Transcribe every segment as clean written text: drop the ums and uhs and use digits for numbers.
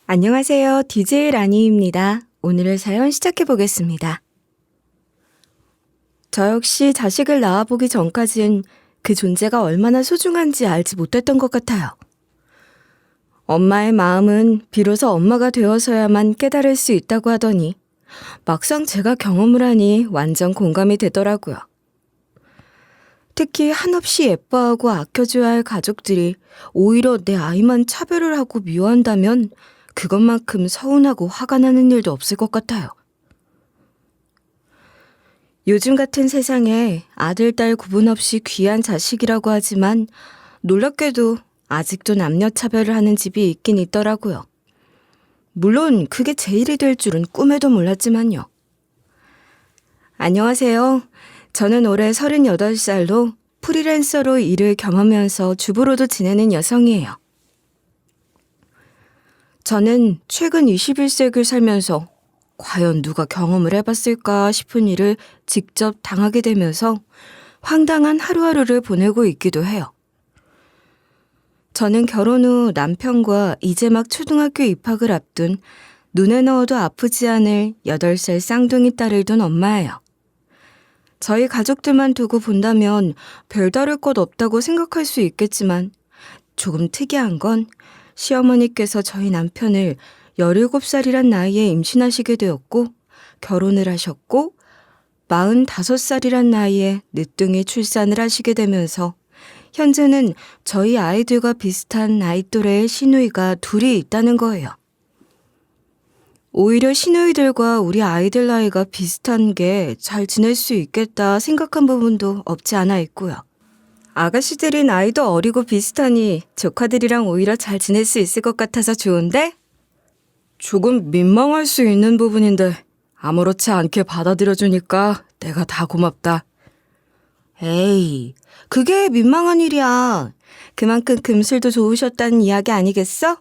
안녕하세요. DJ 라니입니다. 오늘의 사연 시작해 보겠습니다. 저 역시 자식을 낳아보기 전까진 그 존재가 얼마나 소중한지 알지 못했던 것 같아요. 엄마의 마음은 비로소 엄마가 되어서야만 깨달을 수 있다고 하더니 막상 제가 경험을 하니 완전 공감이 되더라고요. 특히 한없이 예뻐하고 아껴줘야 할 가족들이 오히려 내 아이만 차별을 하고 미워한다면 그것만큼 서운하고 화가 나는 일도 없을 것 같아요. 요즘 같은 세상에 아들, 딸 구분 없이 귀한 자식이라고 하지만 놀랍게도 아직도 남녀 차별을 하는 집이 있긴 있더라고요. 물론 그게 제 일이 될 줄은 꿈에도 몰랐지만요. 안녕하세요. 저는 올해 38살로 프리랜서로 일을 겸하면서 주부로도 지내는 여성이에요. 저는 최근 21세기를 살면서 과연 누가 경험을 해봤을까 싶은 일을 직접 당하게 되면서 황당한 하루하루를 보내고 있기도 해요. 저는 결혼 후 남편과 이제 막 초등학교 입학을 앞둔 눈에 넣어도 아프지 않을 8살 쌍둥이 딸을 둔 엄마예요. 저희 가족들만 두고 본다면 별다를 것 없다고 생각할 수 있겠지만 조금 특이한 건 시어머니께서 저희 남편을 17살이란 나이에 임신하시게 되었고 결혼을 하셨고 45살이란 나이에 늦둥이 출산을 하시게 되면서 현재는 저희 아이들과 비슷한 나이 또래의 시누이가 둘이 있다는 거예요. 오히려 시누이들과 우리 아이들 나이가 비슷한 게 잘 지낼 수 있겠다 생각한 부분도 없지 않아 있고요. 아가씨들이 나이도 어리고 비슷하니 조카들이랑 오히려 잘 지낼 수 있을 것 같아서 좋은데? 조금 민망할 수 있는 부분인데 아무렇지 않게 받아들여주니까 내가 다 고맙다. 에이, 그게 민망한 일이야. 그만큼 금슬도 좋으셨다는 이야기 아니겠어?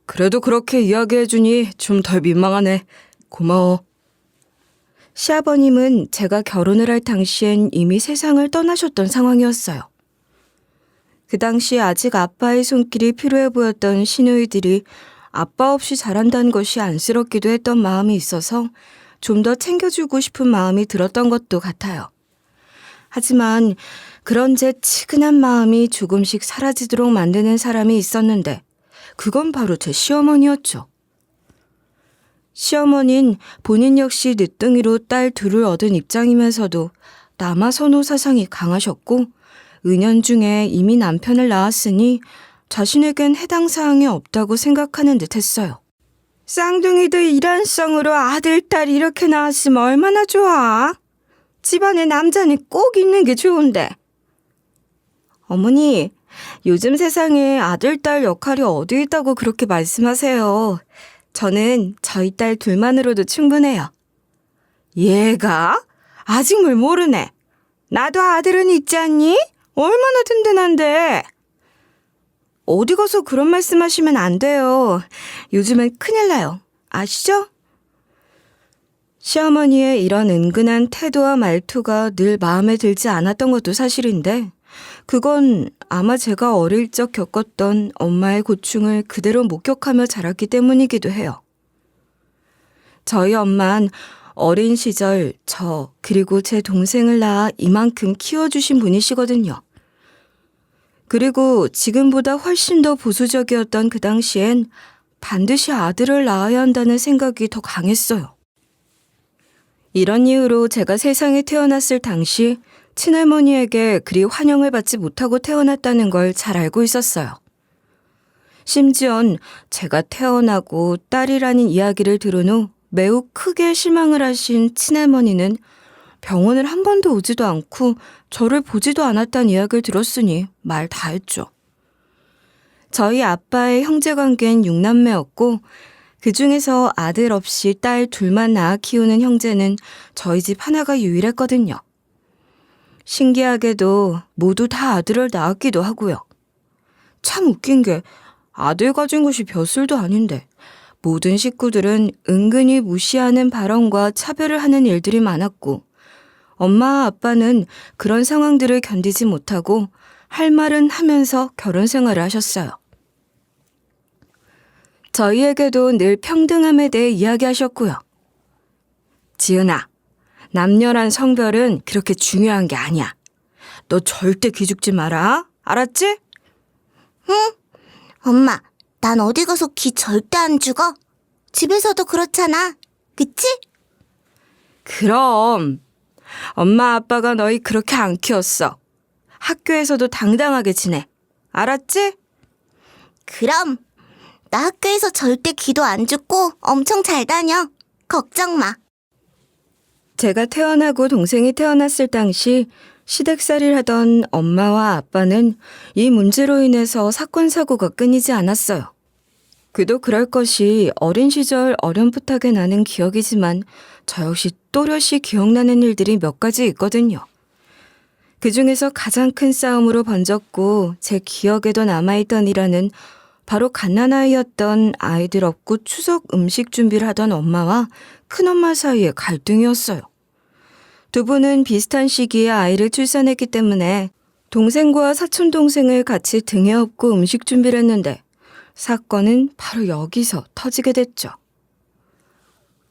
그래도 그렇게 이야기해주니 좀 덜 민망하네. 고마워. 시아버님은 제가 결혼을 할 당시엔 이미 세상을 떠나셨던 상황이었어요. 그 당시 아직 아빠의 손길이 필요해 보였던 시누이들이 아빠 없이 자란다는 것이 안쓰럽기도 했던 마음이 있어서 좀 더 챙겨주고 싶은 마음이 들었던 것도 같아요. 하지만 그런 제 치근한 마음이 조금씩 사라지도록 만드는 사람이 있었는데 그건 바로 제 시어머니였죠. 시어머니는 본인 역시 늦둥이로 딸 둘을 얻은 입장이면서도 남아 선호 사상이 강하셨고 은연중에 이미 남편을 낳았으니 자신에겐 해당 사항이 없다고 생각하는 듯 했어요. 쌍둥이들 일란성으로 아들, 딸 이렇게 낳았으면 얼마나 좋아. 집안에 남자는 꼭 있는 게 좋은데. 어머니, 요즘 세상에 아들, 딸 역할이 어디 있다고 그렇게 말씀하세요. 저는 저희 딸 둘만으로도 충분해요. 얘가? 아직 뭘 모르네. 나도 아들은 있지 않니? 얼마나 든든한데. 어디 가서 그런 말씀하시면 안 돼요. 요즘은 큰일 나요. 아시죠? 시어머니의 이런 은근한 태도와 말투가 늘 마음에 들지 않았던 것도 사실인데 그건 아마 제가 어릴 적 겪었던 엄마의 고충을 그대로 목격하며 자랐기 때문이기도 해요. 저희 엄만 어린 시절 저 그리고 제 동생을 낳아 이만큼 키워주신 분이시거든요. 그리고 지금보다 훨씬 더 보수적이었던 그 당시엔 반드시 아들을 낳아야 한다는 생각이 더 강했어요. 이런 이유로 제가 세상에 태어났을 당시 친할머니에게 그리 환영을 받지 못하고 태어났다는 걸 잘 알고 있었어요. 심지언 제가 태어나고 딸이라는 이야기를 들은 후 매우 크게 실망을 하신 친할머니는 병원을 한 번도 오지도 않고 저를 보지도 않았다는 이야기를 들었으니 말 다 했죠. 저희 아빠의 형제관계는 6남매였고 그중에서 아들 없이 딸 둘만 낳아 키우는 형제는 저희 집 하나가 유일했거든요. 신기하게도 모두 다 아들을 낳았기도 하고요. 참 웃긴 게 아들 가진 것이 벼슬도 아닌데 모든 식구들은 은근히 무시하는 발언과 차별을 하는 일들이 많았고 엄마 아빠는 그런 상황들을 견디지 못하고 할 말은 하면서 결혼 생활을 하셨어요. 저희에게도 늘 평등함에 대해 이야기하셨고요. 지은아, 남녀란 성별은 그렇게 중요한 게 아니야. 너 절대 기죽지 마라. 알았지? 응? 엄마, 난 어디 가서 기 절대 안 죽어. 집에서도 그렇잖아. 그치? 그럼 엄마 아빠가 너희 그렇게 안 키웠어. 학교에서도 당당하게 지내. 알았지? 그럼 나 학교에서 절대 기도 안 죽고 엄청 잘 다녀. 걱정 마. 제가 태어나고 동생이 태어났을 당시 시댁살이를 하던 엄마와 아빠는 이 문제로 인해서 사건 사고가 끊이지 않았어요. 그도 그럴 것이 어린 시절 어렴풋하게 나는 기억이지만 저 역시 또렷이 기억나는 일들이 몇 가지 있거든요. 그 중에서 가장 큰 싸움으로 번졌고 제 기억에도 남아있던 일화는 바로 갓난아이였던 아이들 없고 추석 음식 준비를 하던 엄마와 큰엄마 사이의 갈등이었어요. 두 분은 비슷한 시기에 아이를 출산했기 때문에 동생과 사촌동생을 같이 등에 업고 음식 준비를 했는데 사건은 바로 여기서 터지게 됐죠.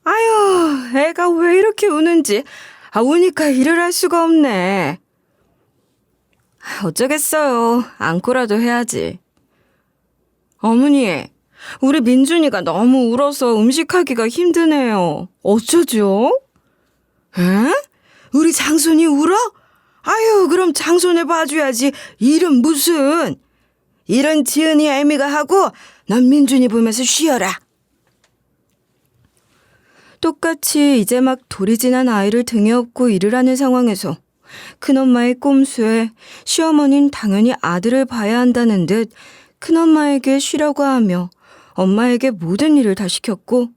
아유, 애가 왜 이렇게 우는지 우니까 일을 할 수가 없네. 어쩌겠어요. 안고라도 해야지. 어머니, 우리 민준이가 너무 울어서 음식하기가 힘드네요. 어쩌죠? 에? 우리 장손이 울어? 아유, 그럼 장손을 봐줘야지. 일은 무슨. 일은 지은이 애미가 하고 넌 민준이 보면서 쉬어라. 똑같이 이제 막 돌이 지난 아이를 등에 업고 일을 하는 상황에서 큰엄마의 꼼수에 시어머니는 당연히 아들을 봐야 한다는 듯 큰엄마에게 쉬라고 하며 엄마에게 모든 일을 다 시켰고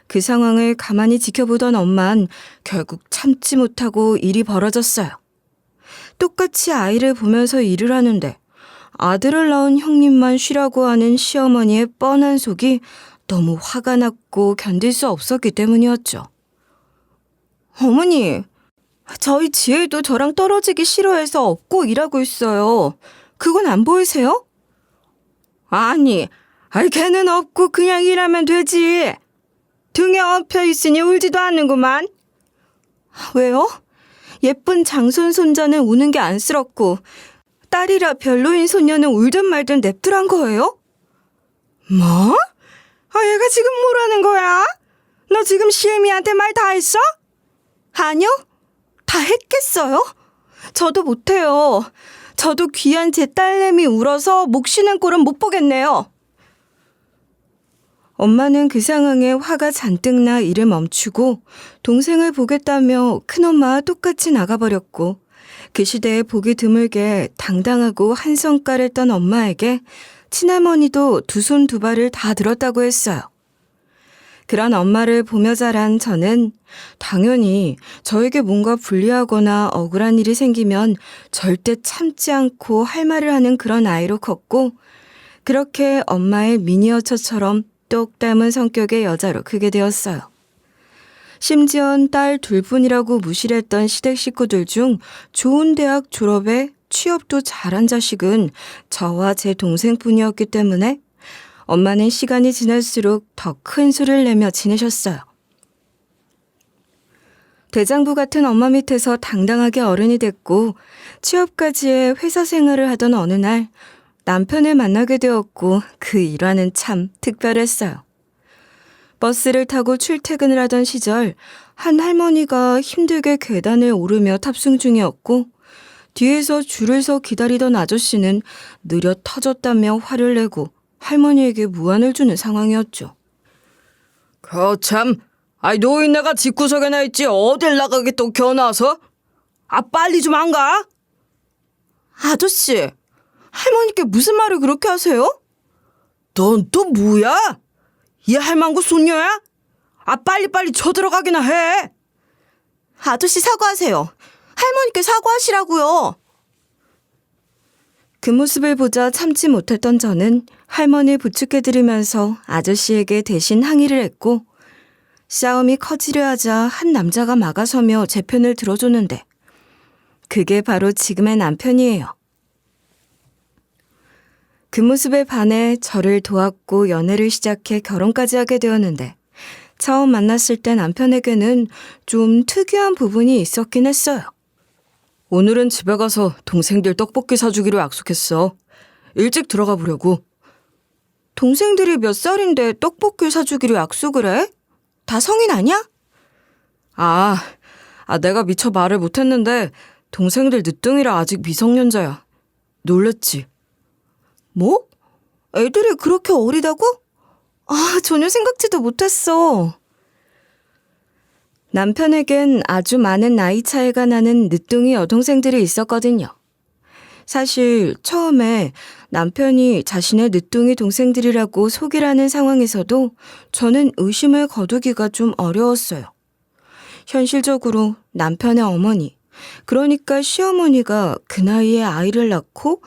그 상황을 가만히 지켜보던 엄만 결국 참지 못하고 일이 벌어졌어요. 똑같이 아이를 보면서 일을 하는데 아들을 낳은 형님만 쉬라고 하는 시어머니의 뻔한 속이 너무 화가 났고 견딜 수 없었기 때문이었죠. 어머니, 저희 지혜도 저랑 떨어지기 싫어해서 업고 일하고 있어요. 그건 안 보이세요? 아니, 걔는 없고 그냥 일하면 되지. 등에 엎여 있으니 울지도 않는구만. 왜요? 예쁜 장손 손자는 우는 게 안쓰럽고 딸이라 별로인 손녀는 울든 말든 냅두란 거예요? 뭐? 얘가 지금 뭐라는 거야? 너 지금 시애미한테 말 다 했어? 아니요. 다 했겠어요? 저도 못해요. 저도 귀한 제 딸내미 울어서 목 쉬는 꼴은 못 보겠네요. 엄마는 그 상황에 화가 잔뜩 나 일을 멈추고 동생을 보겠다며 큰엄마와 똑같이 나가버렸고 그 시대에 보기 드물게 당당하고 한 성깔을 떤 엄마에게 친할머니도 두 손 두 발을 다 들었다고 했어요. 그런 엄마를 보며 자란 저는 당연히 저에게 뭔가 불리하거나 억울한 일이 생기면 절대 참지 않고 할 말을 하는 그런 아이로 컸고 그렇게 엄마의 미니어처처럼 똑 닮은 성격의 여자로 크게 되었어요. 심지어는 딸 둘뿐이라고 무시를 했던 시댁 식구들 중 좋은 대학 졸업에 취업도 잘한 자식은 저와 제 동생뿐이었기 때문에 엄마는 시간이 지날수록 더 큰 소리를 내며 지내셨어요. 대장부 같은 엄마 밑에서 당당하게 어른이 됐고 취업까지의 회사 생활을 하던 어느 날 남편을 만나게 되었고 그 일화는 참 특별했어요. 버스를 타고 출퇴근을 하던 시절 한 할머니가 힘들게 계단을 오르며 탑승 중이었고 뒤에서 줄을 서 기다리던 아저씨는 느려 터졌다며 화를 내고 할머니에게 무안을 주는 상황이었죠. 참, 노인네가 집구석에나 있지 어딜 나가게 또 겨나서? 빨리 좀 안 가? 아저씨, 할머니께 무슨 말을 그렇게 하세요? 넌 또 뭐야? 이 할망구 손녀야? 빨리빨리 쳐들어가기나 해. 아저씨 사과하세요. 할머니께 사과하시라고요. 그 모습을 보자 참지 못했던 저는 할머니를 부축해드리면서 아저씨에게 대신 항의를 했고 싸움이 커지려 하자 한 남자가 막아서며 제 편을 들어줬는데 그게 바로 지금의 남편이에요. 그 모습에 반해 저를 도왔고 연애를 시작해 결혼까지 하게 되었는데 처음 만났을 때 남편에게는 좀 특이한 부분이 있었긴 했어요. 오늘은 집에 가서 동생들 떡볶이 사주기로 약속했어. 일찍 들어가 보려고. 동생들이 몇 살인데 떡볶이 사주기로 약속을 해? 다 성인 아니야? 내가 미처 말을 못했는데 동생들 늦둥이라 아직 미성년자야. 놀랬지? 뭐? 애들이 그렇게 어리다고? 전혀 생각지도 못했어. 남편에겐 아주 많은 나이 차이가 나는 늦둥이 여동생들이 있었거든요. 사실 처음에 남편이 자신의 늦둥이 동생들이라고 소개를 하는 상황에서도 저는 의심을 거두기가 좀 어려웠어요. 현실적으로 남편의 어머니, 그러니까 시어머니가 그 나이에 아이를 낳고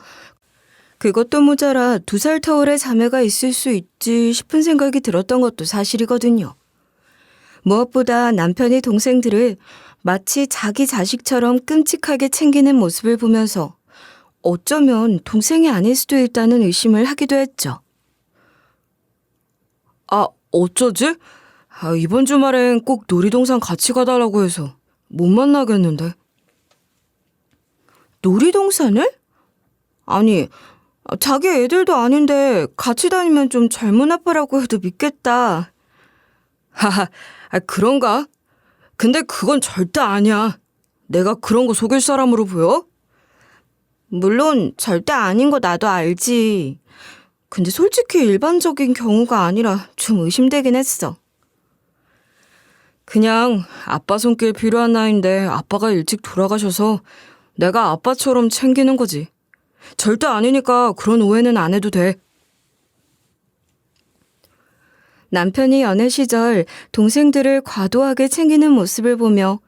그것도 모자라 2살 터울의 자매가 있을 수 있지 싶은 생각이 들었던 것도 사실이거든요. 무엇보다 남편이 동생들을 마치 자기 자식처럼 끔찍하게 챙기는 모습을 보면서 어쩌면 동생이 아닐 수도 있다는 의심을 하기도 했죠. 어쩌지? 이번 주말엔 꼭 놀이동산 같이 가달라고 해서 못 만나겠는데. 놀이동산을? 아니, 자기 애들도 아닌데 같이 다니면 좀 젊은 아빠라고 해도 믿겠다. 그런가? 근데 그건 절대 아니야. 내가 그런 거 속일 사람으로 보여? 물론 절대 아닌 거 나도 알지. 근데 솔직히 일반적인 경우가 아니라 좀 의심되긴 했어. 그냥 아빠 손길 필요한 나이인데 아빠가 일찍 돌아가셔서 내가 아빠처럼 챙기는 거지. 절대 아니니까 그런 오해는 안 해도 돼. 남편이 연애 시절 동생들을 과도하게 챙기는 모습을 보며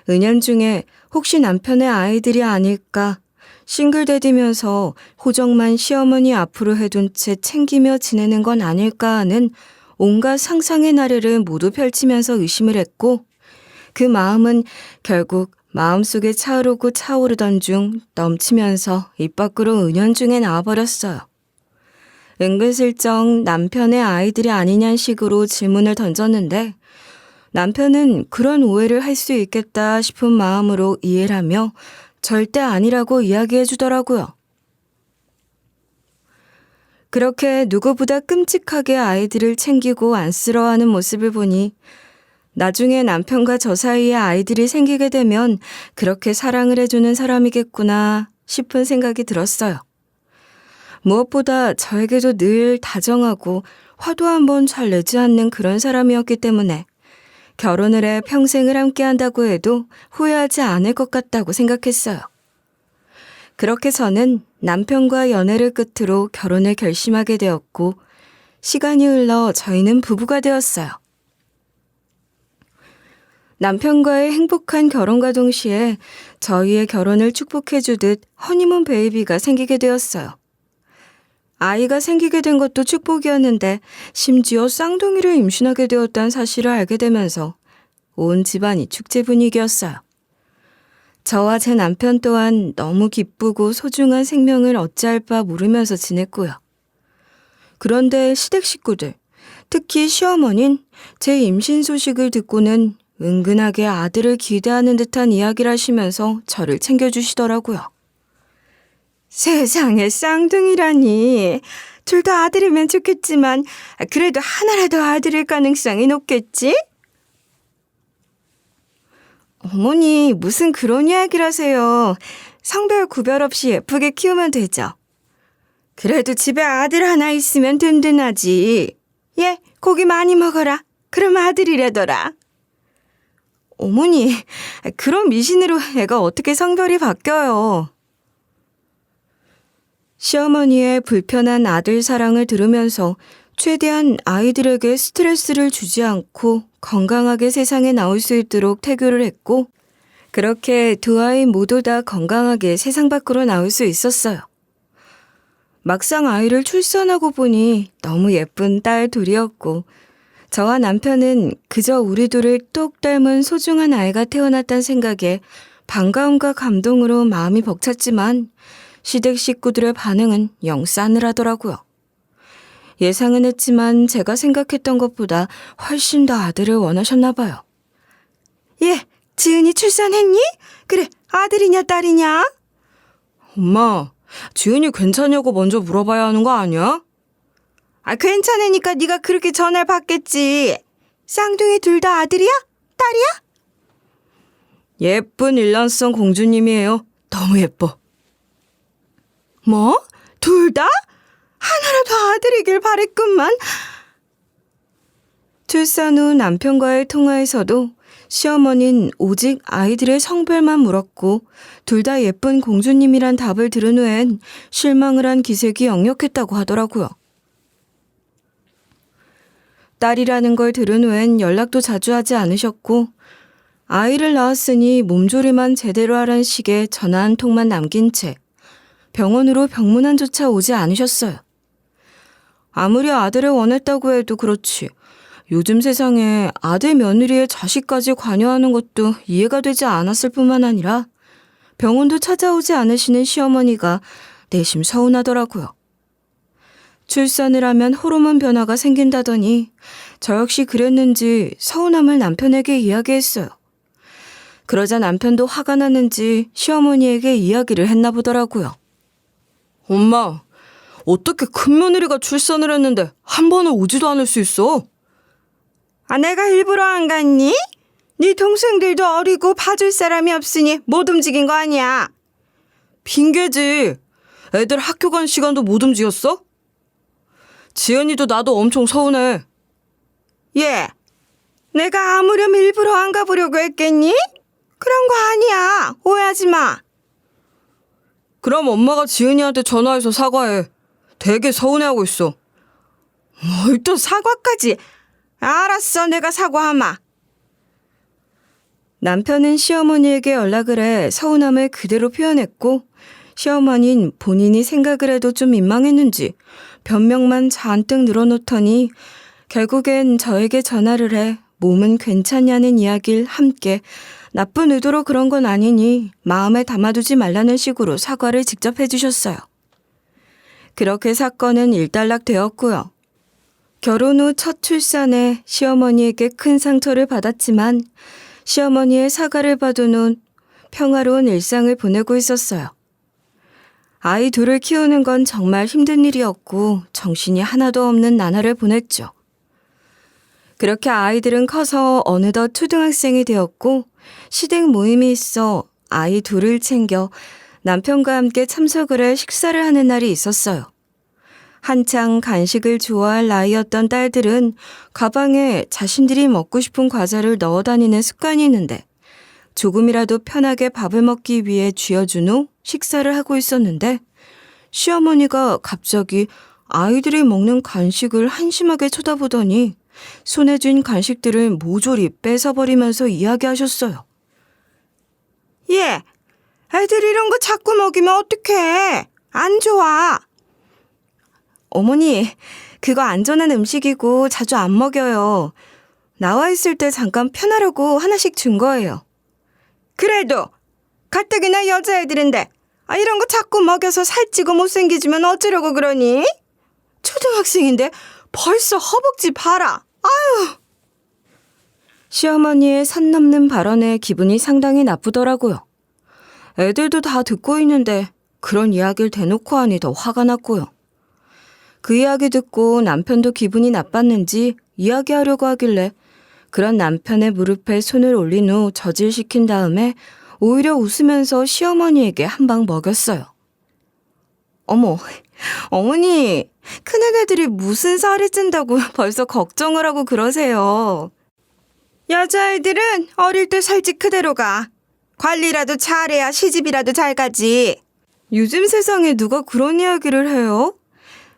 은연중에 혹시 남편의 아이들이 아닐까 싱글대디면서 호적만 시어머니 앞으로 해둔 채 챙기며 지내는 건 아닐까 하는 온갖 상상의 나래를 모두 펼치면서 의심을 했고 그 마음은 결국 마음속에 차오르고 차오르던 중 넘치면서 입 밖으로 은연중에 나와버렸어요. 은근슬쩍 남편의 아이들이 아니냐는 식으로 질문을 던졌는데 남편은 그런 오해를 할 수 있겠다 싶은 마음으로 이해를 하며 절대 아니라고 이야기해 주더라고요. 그렇게 누구보다 끔찍하게 아이들을 챙기고 안쓰러워하는 모습을 보니 나중에 남편과 저 사이에 아이들이 생기게 되면 그렇게 사랑을 해주는 사람이겠구나 싶은 생각이 들었어요. 무엇보다 저에게도 늘 다정하고 화도 한번 잘 내지 않는 그런 사람이었기 때문에 결혼을 해 평생을 함께한다고 해도 후회하지 않을 것 같다고 생각했어요. 그렇게 저는 남편과 연애를 끝으로 결혼을 결심하게 되었고 시간이 흘러 저희는 부부가 되었어요. 남편과의 행복한 결혼과 동시에 저희의 결혼을 축복해주듯 허니문 베이비가 생기게 되었어요. 아이가 생기게 된 것도 축복이었는데 심지어 쌍둥이를 임신하게 되었다는 사실을 알게 되면서 온 집안이 축제 분위기였어요. 저와 제 남편 또한 너무 기쁘고 소중한 생명을 어찌할 바 모르면서 지냈고요. 그런데 시댁 식구들, 특히 시어머니는 제 임신 소식을 듣고는 은근하게 아들을 기대하는 듯한 이야기를 하시면서 저를 챙겨주시더라고요. 세상에 쌍둥이라니. 둘 다 아들이면 좋겠지만 그래도 하나라도 아들일 가능성이 높겠지? 어머니 무슨 그런 이야기를 하세요. 성별 구별 없이 예쁘게 키우면 되죠. 그래도 집에 아들 하나 있으면 든든하지. 예, 고기 많이 먹어라. 그럼 아들이래더라. 어머니, 그런 미신으로 애가 어떻게 성별이 바뀌어요. 시어머니의 불편한 아들 사랑을 들으면서 최대한 아이들에게 스트레스를 주지 않고 건강하게 세상에 나올 수 있도록 태교를 했고 그렇게 두 아이 모두 다 건강하게 세상 밖으로 나올 수 있었어요. 막상 아이를 출산하고 보니 너무 예쁜 딸 둘이었고 저와 남편은 그저 우리 둘을 똑 닮은 소중한 아이가 태어났다는 생각에 반가움과 감동으로 마음이 벅찼지만 시댁 식구들의 반응은 영 싸늘하더라고요. 예상은 했지만 제가 생각했던 것보다 훨씬 더 아들을 원하셨나 봐요. 예, 지은이 출산했니? 그래, 아들이냐 딸이냐? 엄마, 지은이 괜찮냐고 먼저 물어봐야 하는 거 아니야? 아, 괜찮으니까 네가 그렇게 전화를 받겠지. 쌍둥이 둘 다 아들이야? 딸이야? 예쁜 일란성 공주님이에요. 너무 예뻐. 뭐? 둘 다? 하나라도 아들이길 바랬구만. 출산 후 남편과의 통화에서도 시어머니는 오직 아이들의 성별만 물었고 둘 다 예쁜 공주님이란 답을 들은 후엔 실망을 한 기색이 역력했다고 하더라고요. 딸이라는 걸 들은 후엔 연락도 자주 하지 않으셨고 아이를 낳았으니 몸조리만 제대로 하란 식의 전화 한 통만 남긴 채 병원으로 병문안조차 오지 않으셨어요. 아무리 아들을 원했다고 해도 그렇지 요즘 세상에 아들 며느리의 자식까지 관여하는 것도 이해가 되지 않았을 뿐만 아니라 병원도 찾아오지 않으시는 시어머니가 내심 서운하더라고요. 출산을 하면 호르몬 변화가 생긴다더니 저 역시 그랬는지 서운함을 남편에게 이야기했어요. 그러자 남편도 화가 났는지 시어머니에게 이야기를 했나 보더라고요. 엄마, 어떻게 큰 며느리가 출산을 했는데 한 번은 오지도 않을 수 있어? 아, 내가 일부러 안 갔니? 네 동생들도 어리고 봐줄 사람이 없으니 못 움직인 거 아니야. 핑계지. 애들 학교 간 시간도 못 움직였어? 지은이도 나도 엄청 서운해. 예, 내가 아무렴 일부러 안 가보려고 했겠니? 그런 거 아니야. 오해하지 마. 그럼 엄마가 지은이한테 전화해서 사과해. 되게 서운해하고 있어. 뭘 또 사과까지. 알았어, 내가 사과하마. 남편은 시어머니에게 연락을 해 서운함을 그대로 표현했고 시어머니는 본인이 생각을 해도 좀 민망했는지 변명만 잔뜩 늘어놓더니 결국엔 저에게 전화를 해 몸은 괜찮냐는 이야기를 함께 나쁜 의도로 그런 건 아니니 마음에 담아두지 말라는 식으로 사과를 직접 해주셨어요. 그렇게 사건은 일단락되었고요. 결혼 후 첫 출산에 시어머니에게 큰 상처를 받았지만 시어머니의 사과를 받은 후 평화로운 일상을 보내고 있었어요. 아이 둘을 키우는 건 정말 힘든 일이었고 정신이 하나도 없는 나날을 보냈죠. 그렇게 아이들은 커서 어느덧 초등학생이 되었고 시댁 모임이 있어 아이 둘을 챙겨 남편과 함께 참석을 해 식사를 하는 날이 있었어요. 한창 간식을 좋아할 나이였던 딸들은 가방에 자신들이 먹고 싶은 과자를 넣어 다니는 습관이 있는데 조금이라도 편하게 밥을 먹기 위해 쥐어준 후 식사를 하고 있었는데 시어머니가 갑자기 아이들이 먹는 간식을 한심하게 쳐다보더니 손에 쥔 간식들을 모조리 뺏어버리면서 이야기하셨어요. 예, 애들 이런 거 자꾸 먹이면 어떡해. 안 좋아. 어머니, 그거 안전한 음식이고 자주 안 먹여요. 나와 있을 때 잠깐 편하려고 하나씩 준 거예요. 그래도 가뜩이나 여자애들인데 이런 거 자꾸 먹여서 살찌고 못생기지면 어쩌려고 그러니? 초등학생인데 벌써 허벅지 봐라. 아유. 시어머니의 선 넘는 발언에 기분이 상당히 나쁘더라고요. 애들도 다 듣고 있는데 그런 이야기를 대놓고 하니 더 화가 났고요. 그 이야기 듣고 남편도 기분이 나빴는지 이야기하려고 하길래 그런 남편의 무릎에 손을 올린 후 저질시킨 다음에 오히려 웃으면서 시어머니에게 한 방 먹였어요. 어머, 어머니, 큰애들이 무슨 살이 찐다고 벌써 걱정을 하고 그러세요. 여자애들은 어릴 때 살집 그대로 가. 관리라도 잘해야 시집이라도 잘 가지. 요즘 세상에 누가 그런 이야기를 해요?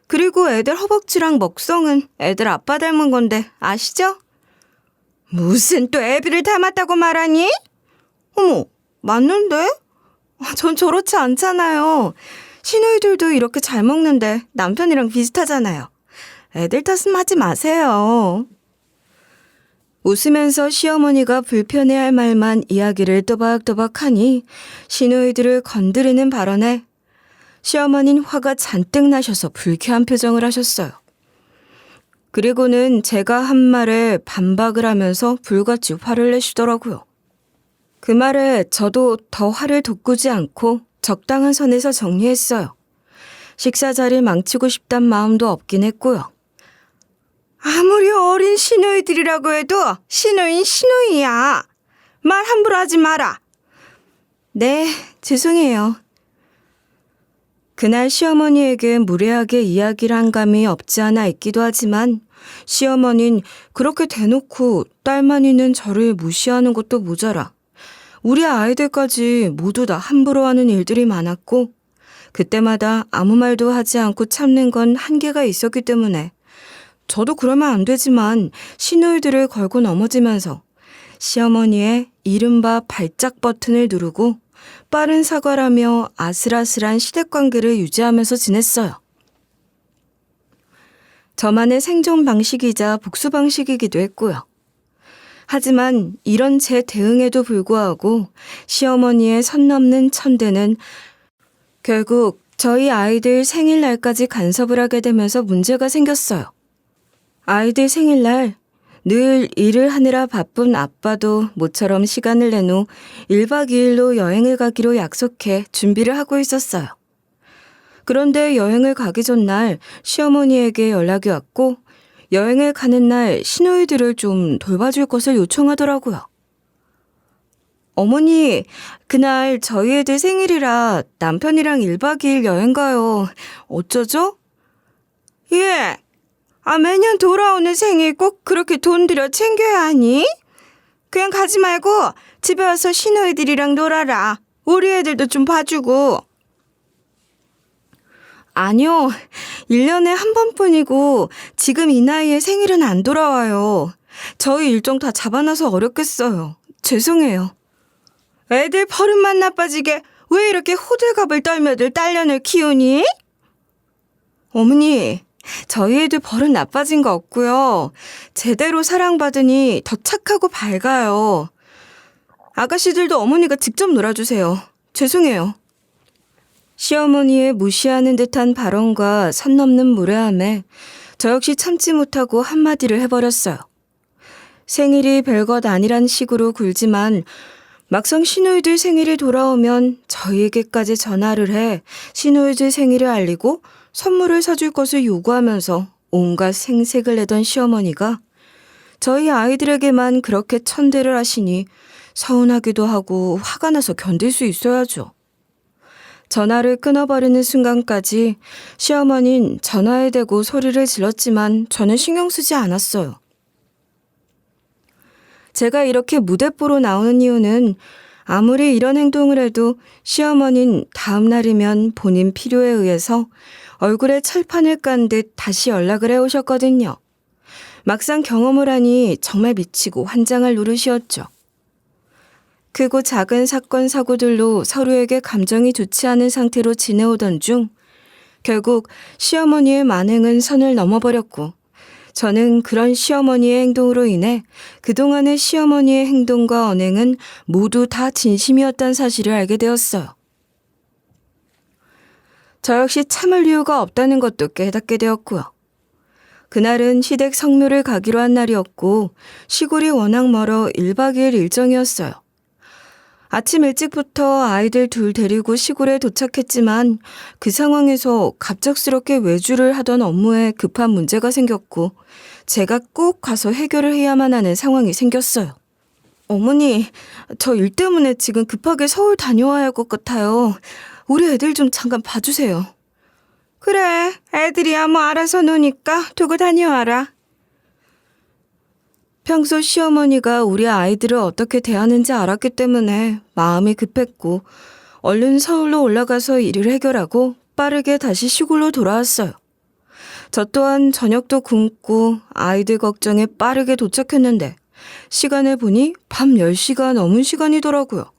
그리고 애들 허벅지랑 먹성은 애들 아빠 닮은 건데 아시죠? 무슨 또 애비를 닮았다고 말하니? 어머, 맞는데? 전 저렇지 않잖아요. 시누이들도 이렇게 잘 먹는데 남편이랑 비슷하잖아요. 애들 탓은 하지 마세요. 웃으면서 시어머니가 불편해할 말만 이야기를 또박또박 하니 시누이들을 건드리는 발언에 시어머니는 화가 잔뜩 나셔서 불쾌한 표정을 하셨어요. 그리고는 제가 한 말에 반박을 하면서 불같이 화를 내시더라고요. 그 말에 저도 더 화를 돋구지 않고 적당한 선에서 정리했어요. 식사 자리를 망치고 싶단 마음도 없긴 했고요. 아무리 어린 시누이들이라고 해도 시누이는 시누이야. 말 함부로 하지 마라. 네, 죄송해요. 그날 시어머니에게 무례하게 이야기를 한 감이 없지 않아 있기도 하지만 시어머니는 그렇게 대놓고 딸만이는 저를 무시하는 것도 모자라 우리 아이들까지 모두 다 함부로 하는 일들이 많았고 그때마다 아무 말도 하지 않고 참는 건 한계가 있었기 때문에 저도 그러면 안 되지만 시누이들을 걸고 넘어지면서 시어머니의 이른바 발작 버튼을 누르고 빠른 사과라며 아슬아슬한 시댁관계를 유지하면서 지냈어요. 저만의 생존 방식이자 복수 방식이기도 했고요. 하지만 이런 제 대응에도 불구하고 시어머니의 선 넘는 천대는 결국 저희 아이들 생일날까지 간섭을 하게 되면서 문제가 생겼어요. 아이들 생일날 늘 일을 하느라 바쁜 아빠도 모처럼 시간을 내놓 1박 2일로 여행을 가기로 약속해 준비를 하고 있었어요. 그런데 여행을 가기 전날 시어머니에게 연락이 왔고 여행을 가는 날 시누이들을 좀 돌봐줄 것을 요청하더라고요. 어머니, 그날 저희 애들 생일이라 남편이랑 1박 2일 여행 가요. 어쩌죠? 예. 매년 돌아오는 생일 꼭 그렇게 돈 들여 챙겨야 하니? 그냥 가지 말고 집에 와서 시누이들이랑 놀아라. 우리 애들도 좀 봐주고. 아니요. 1년에 한 번뿐이고 지금 이 나이에 생일은 안 돌아와요. 저희 일정 다 잡아놔서 어렵겠어요. 죄송해요. 애들 버릇만 나빠지게 왜 이렇게 호들갑을 떨며들 딸년을 키우니? 어머니, 저희 애들 버릇 나빠진 거 없고요. 제대로 사랑받으니 더 착하고 밝아요. 아가씨들도 어머니가 직접 놀아주세요. 죄송해요. 시어머니의 무시하는 듯한 발언과 선 넘는 무례함에 저 역시 참지 못하고 한마디를 해버렸어요. 생일이 별것 아니란 식으로 굴지만 막상 시누이들 생일이 돌아오면 저희에게까지 전화를 해 시누이들 생일을 알리고 선물을 사줄 것을 요구하면서 온갖 생색을 내던 시어머니가 저희 아이들에게만 그렇게 천대를 하시니 서운하기도 하고 화가 나서 견딜 수 있어야죠. 전화를 끊어버리는 순간까지 시어머니는 전화에 대고 소리를 질렀지만 저는 신경 쓰지 않았어요. 제가 이렇게 무대뽀로 나오는 이유는 아무리 이런 행동을 해도 시어머니는 다음 날이면 본인 필요에 의해서 얼굴에 철판을 깐 듯 다시 연락을 해오셨거든요. 막상 경험을 하니 정말 미치고 환장할 노릇이었죠. 크고 작은 사건 사고들로 서로에게 감정이 좋지 않은 상태로 지내오던 중 결국 시어머니의 만행은 선을 넘어버렸고 저는 그런 시어머니의 행동으로 인해 그동안의 시어머니의 행동과 언행은 모두 다 진심이었다는 사실을 알게 되었어요. 저 역시 참을 이유가 없다는 것도 깨닫게 되었고요. 그날은 시댁 성묘를 가기로 한 날이었고 시골이 워낙 멀어 1박 2일 일정이었어요. 아침 일찍부터 아이들 둘 데리고 시골에 도착했지만 그 상황에서 갑작스럽게 외주를 하던 업무에 급한 문제가 생겼고 제가 꼭 가서 해결을 해야만 하는 상황이 생겼어요. 어머니, 저 일 때문에 지금 급하게 서울 다녀와야 할 것 같아요. 우리 애들 좀 잠깐 봐주세요. 그래, 애들이야 뭐 알아서 노니까 두고 다녀와라. 평소 시어머니가 우리 아이들을 어떻게 대하는지 알았기 때문에 마음이 급했고 얼른 서울로 올라가서 일을 해결하고 빠르게 다시 시골로 돌아왔어요. 저 또한 저녁도 굶고 아이들 걱정에 빠르게 도착했는데 시간을 보니 밤 10시가 넘은 시간이더라고요.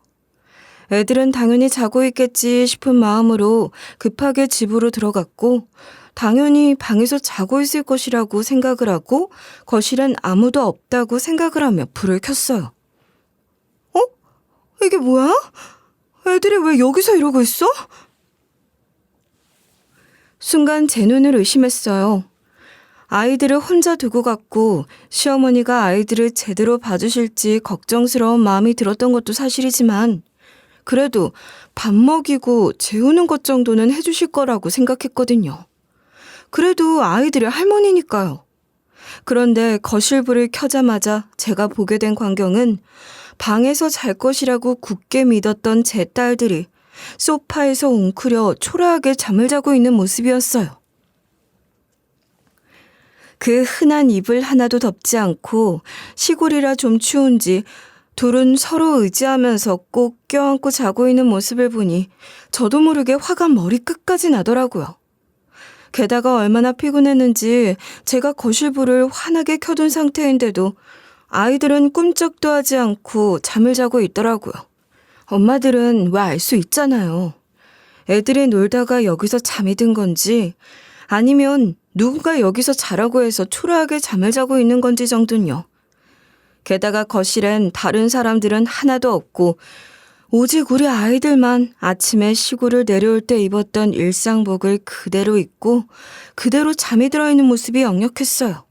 애들은 당연히 자고 있겠지 싶은 마음으로 급하게 집으로 들어갔고 당연히 방에서 자고 있을 것이라고 생각을 하고 거실엔 아무도 없다고 생각을 하며 불을 켰어요. 이게 뭐야? 애들이 왜 여기서 이러고 있어? 순간 제 눈을 의심했어요. 아이들을 혼자 두고 갔고 시어머니가 아이들을 제대로 봐주실지 걱정스러운 마음이 들었던 것도 사실이지만 그래도 밥 먹이고 재우는 것 정도는 해주실 거라고 생각했거든요. 그래도 아이들의 할머니니까요. 그런데 거실불을 켜자마자 제가 보게 된 광경은 방에서 잘 것이라고 굳게 믿었던 제 딸들이 소파에서 웅크려 초라하게 잠을 자고 있는 모습이었어요. 그 흔한 이불 하나도 덮지 않고 시골이라 좀 추운지 둘은 서로 의지하면서 꼭 껴안고 자고 있는 모습을 보니 저도 모르게 화가 머리끝까지 나더라고요. 게다가 얼마나 피곤했는지 제가 거실불을 환하게 켜둔 상태인데도 아이들은 꿈쩍도 하지 않고 잠을 자고 있더라고요. 엄마들은 왜 알 수 있잖아요. 애들이 놀다가 여기서 잠이 든 건지 아니면 누군가 여기서 자라고 해서 초라하게 잠을 자고 있는 건지 정도는요. 게다가 거실엔 다른 사람들은 하나도 없고 오직 우리 아이들만 아침에 시골을 내려올 때 입었던 일상복을 그대로 입고 그대로 잠이 들어있는 모습이 역력했어요.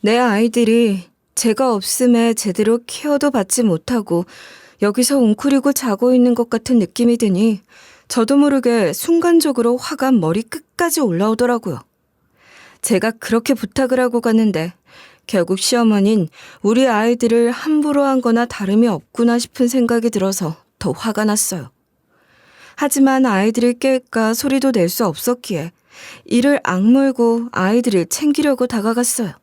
내 아이들이 제가 없음에 제대로 케어도 받지 못하고 여기서 웅크리고 자고 있는 것 같은 느낌이 드니 저도 모르게 순간적으로 화가 머리끝까지 올라오더라고요. 제가 그렇게 부탁을 하고 갔는데 결국 시어머니는 우리 아이들을 함부로 한 거나 다름이 없구나 싶은 생각이 들어서 더 화가 났어요. 하지만 아이들을 깰까 소리도 낼 수 없었기에 이를 악물고 아이들을 챙기려고 다가갔어요.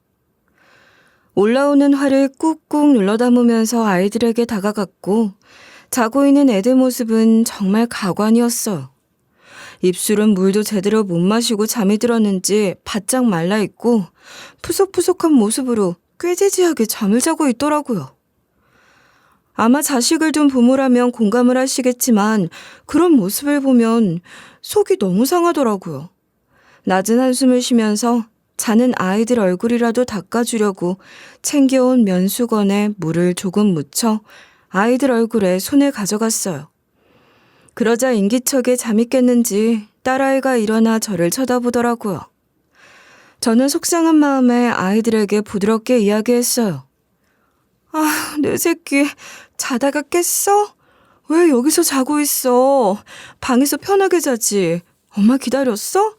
올라오는 화를 꾹꾹 눌러 담으면서 아이들에게 다가갔고 자고 있는 애들 모습은 정말 가관이었어요. 입술은 물도 제대로 못 마시고 잠이 들었는지 바짝 말라있고 푸석푸석한 모습으로 꾀지지하게 잠을 자고 있더라고요. 아마 자식을 둔 부모라면 공감을 하시겠지만 그런 모습을 보면 속이 너무 상하더라고요. 낮은 한숨을 쉬면서 자는 아이들 얼굴이라도 닦아주려고 챙겨온 면수건에 물을 조금 묻혀 아이들 얼굴에 손을 가져갔어요. 그러자 인기척에 잠이 깼는지 딸아이가 일어나 저를 쳐다보더라고요. 저는 속상한 마음에 아이들에게 부드럽게 이야기했어요. 아, 내 새끼 자다가 깼어? 왜 여기서 자고 있어? 방에서 편하게 자지. 엄마 기다렸어?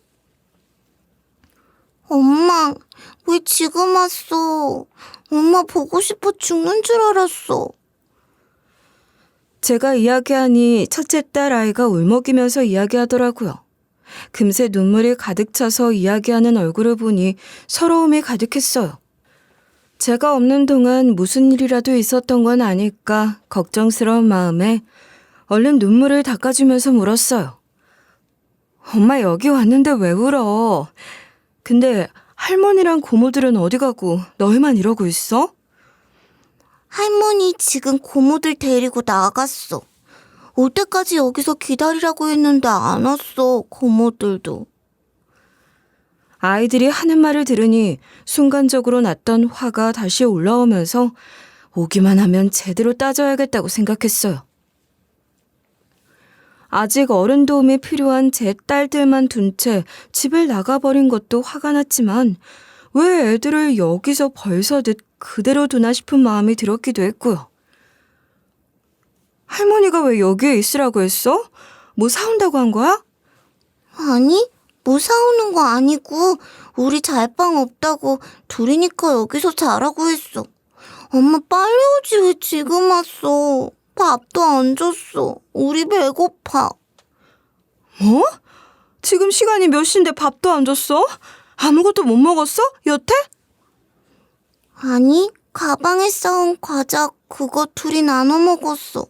엄마, 왜 지금 왔어? 엄마 보고 싶어 죽는 줄 알았어. 제가 이야기하니 첫째 딸 아이가 울먹이면서 이야기하더라고요. 금세 눈물이 가득 차서 이야기하는 얼굴을 보니 서러움이 가득했어요. 제가 없는 동안 무슨 일이라도 있었던 건 아닐까 걱정스러운 마음에 얼른 눈물을 닦아주면서 물었어요. 엄마 여기 왔는데 왜 울어? 근데 할머니랑 고모들은 어디 가고 너희만 이러고 있어? 할머니 지금 고모들 데리고 나갔어. 올 때까지 여기서 기다리라고 했는데 안 왔어, 고모들도. 아이들이 하는 말을 들으니 순간적으로 났던 화가 다시 올라오면서 오기만 하면 제대로 따져야겠다고 생각했어요. 아직 어른 도움이 필요한 제 딸들만 둔 채 집을 나가버린 것도 화가 났지만 왜 애들을 여기서 벌서듯 그대로 두나 싶은 마음이 들었기도 했고요. 할머니가 왜 여기에 있으라고 했어? 뭐 사온다고 한 거야? 아니, 뭐 사오는 거 아니고 우리 잘 방 없다고 둘이니까 여기서 자라고 했어. 엄마 빨리 오지 왜 지금 왔어? 밥도 안 줬어. 우리 배고파. 뭐? 지금 시간이 몇 시인데 밥도 안 줬어? 아무것도 못 먹었어? 여태? 아니, 가방에 싸온 과자 그거 둘이 나눠 먹었어.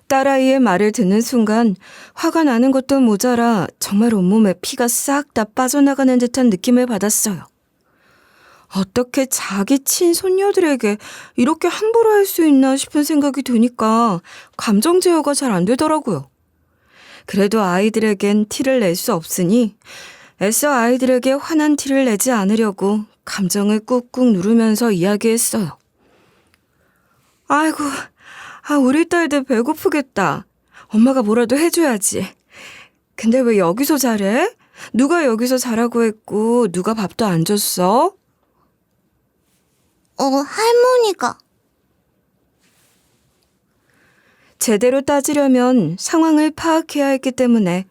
딸아이의 말을 듣는 순간 화가 나는 것도 모자라 정말 온몸에 피가 싹 다 빠져나가는 듯한 느낌을 받았어요. 어떻게 자기 친손녀들에게 이렇게 함부로 할 수 있나 싶은 생각이 드니까 감정 제어가 잘 안 되더라고요. 그래도 아이들에겐 티를 낼 수 없으니 애써 아이들에게 화난 티를 내지 않으려고 감정을 꾹꾹 누르면서 이야기했어요. 아이고, 우리 딸들 배고프겠다. 엄마가 뭐라도 해줘야지. 근데 왜 여기서 자래? 누가 여기서 자라고 했고 누가 밥도 안 줬어? 할머니가. 제대로 따지려면 상황을 파악해야 했기 때문에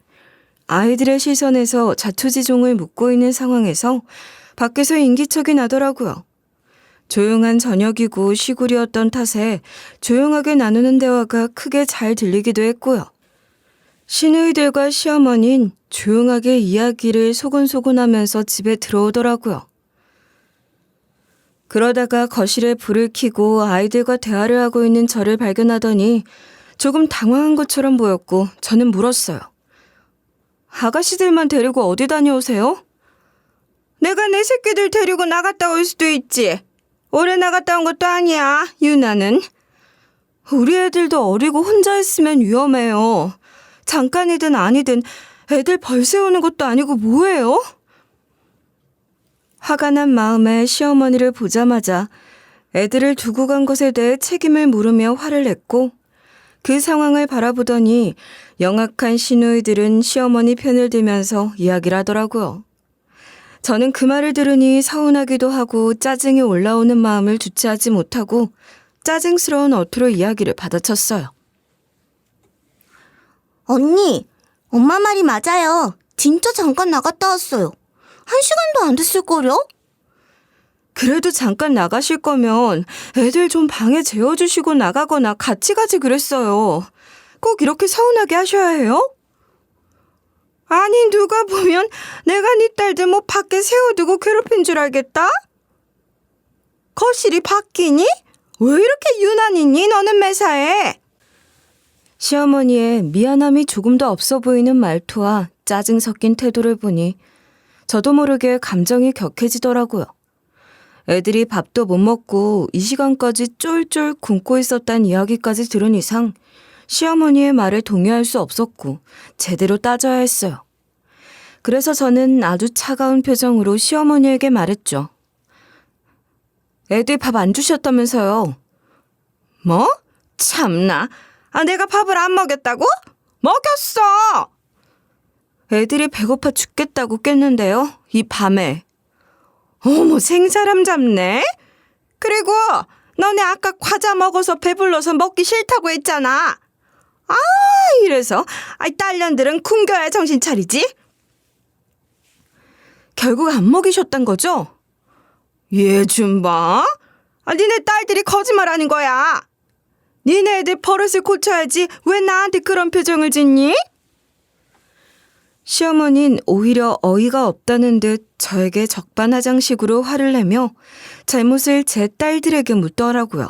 아이들의 시선에서 자초지종을 묻고 있는 상황에서 밖에서 인기척이 나더라고요. 조용한 저녁이고 시골이었던 탓에 조용하게 나누는 대화가 크게 잘 들리기도 했고요. 시누이들과 시어머니는 조용하게 이야기를 소곤소곤하면서 집에 들어오더라고요. 그러다가 거실에 불을 켜고 아이들과 대화를 하고 있는 저를 발견하더니 조금 당황한 것처럼 보였고 저는 물었어요. 아가씨들만 데리고 어디 다녀오세요? 내가 내 새끼들 데리고 나갔다 올 수도 있지. 오래 나갔다 온 것도 아니야, 유나는. 우리 애들도 어리고 혼자 있으면 위험해요. 잠깐이든 아니든 애들 벌 세우는 것도 아니고 뭐예요? 화가 난 마음에 시어머니를 보자마자 애들을 두고 간 것에 대해 책임을 물으며 화를 냈고 그 상황을 바라보더니 영악한 시누이들은 시어머니 편을 들면서 이야기를 하더라고요. 저는 그 말을 들으니 서운하기도 하고 짜증이 올라오는 마음을 주체하지 못하고 짜증스러운 어투로 이야기를 받아쳤어요. 언니, 엄마 말이 맞아요. 진짜 잠깐 나갔다 왔어요. 1시간도 안 됐을걸요? 그래도 잠깐 나가실 거면 애들 좀 방에 재워주시고 나가거나 같이 가지 그랬어요. 꼭 이렇게 서운하게 하셔야 해요? 아니 누가 보면 내가 네 딸들 뭐 밖에 세워두고 괴롭힌 줄 알겠다? 거실이 바뀌니? 왜 이렇게 유난이니 너는 매사에? 시어머니의 미안함이 조금도 없어 보이는 말투와 짜증 섞인 태도를 보니 저도 모르게 감정이 격해지더라고요. 애들이 밥도 못 먹고 이 시간까지 쫄쫄 굶고 있었단 이야기까지 들은 이상 시어머니의 말에 동의할 수 없었고 제대로 따져야 했어요. 그래서 저는 아주 차가운 표정으로 시어머니에게 말했죠. 애들 밥 안 주셨다면서요. 뭐? 참나. 내가 밥을 안 먹였다고? 먹였어! 애들이 배고파 죽겠다고 깼는데요. 이 밤에. 어머 생사람 잡네. 그리고 너네 아까 과자 먹어서 배불러서 먹기 싫다고 했잖아. 이래서 딸년들은 굶겨야 정신 차리지. 결국 안 먹이셨단 거죠? 얘 좀 봐. 니네 딸들이 거짓말하는 거야. 니네 애들 버릇을 고쳐야지 왜 나한테 그런 표정을 짓니? 시어머니는 오히려 어이가 없다는 듯 저에게 적반하장식으로 화를 내며 잘못을 제 딸들에게 묻더라고요.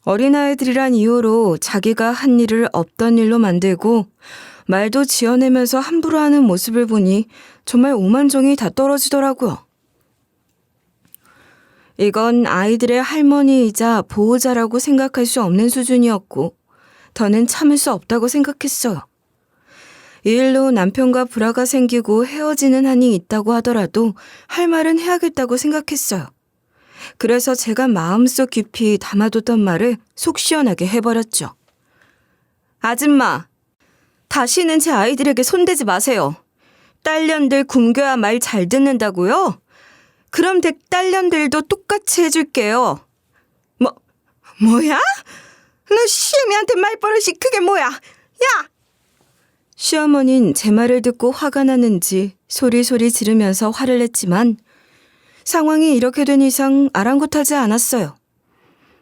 어린아이들이란 이유로 자기가 한 일을 없던 일로 만들고 말도 지어내면서 함부로 하는 모습을 보니 정말 오만정이 다 떨어지더라고요. 이건 아이들의 할머니이자 보호자라고 생각할 수 없는 수준이었고 더는 참을 수 없다고 생각했어요. 이 일로 남편과 불화가 생기고 헤어지는 한이 있다고 하더라도 할 말은 해야겠다고 생각했어요. 그래서 제가 마음속 깊이 담아뒀던 말을 속 시원하게 해버렸죠. 아줌마, 다시는 제 아이들에게 손대지 마세요. 딸년들 굶겨야 말 잘 듣는다고요? 그럼 내 딸년들도 똑같이 해줄게요. 뭐야? 너 시애미한테 말버릇이 그게 뭐야? 야! 시어머니는 제 말을 듣고 화가 나는지 소리소리 지르면서 화를 냈지만 상황이 이렇게 된 이상 아랑곳하지 않았어요.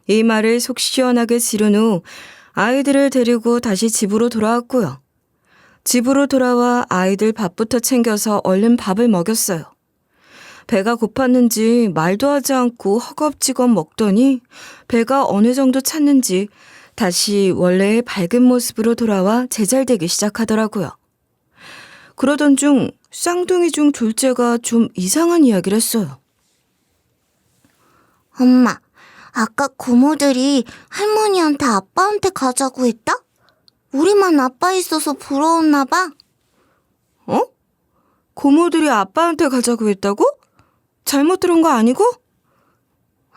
이 말을 속 시원하게 지른 후 아이들을 데리고 다시 집으로 돌아왔고요. 집으로 돌아와 아이들 밥부터 챙겨서 얼른 밥을 먹였어요. 배가 고팠는지 말도 하지 않고 허겁지겁 먹더니 배가 어느 정도 찼는지 다시 원래의 밝은 모습으로 돌아와 제잘되기 시작하더라고요. 그러던 중 쌍둥이 중 둘째가 좀 이상한 이야기를 했어요. 엄마, 아까 고모들이 할머니한테 아빠한테 가자고 했다? 우리만 아빠 있어서 부러웠나 봐. 고모들이 아빠한테 가자고 했다고? 잘못 들은 거 아니고?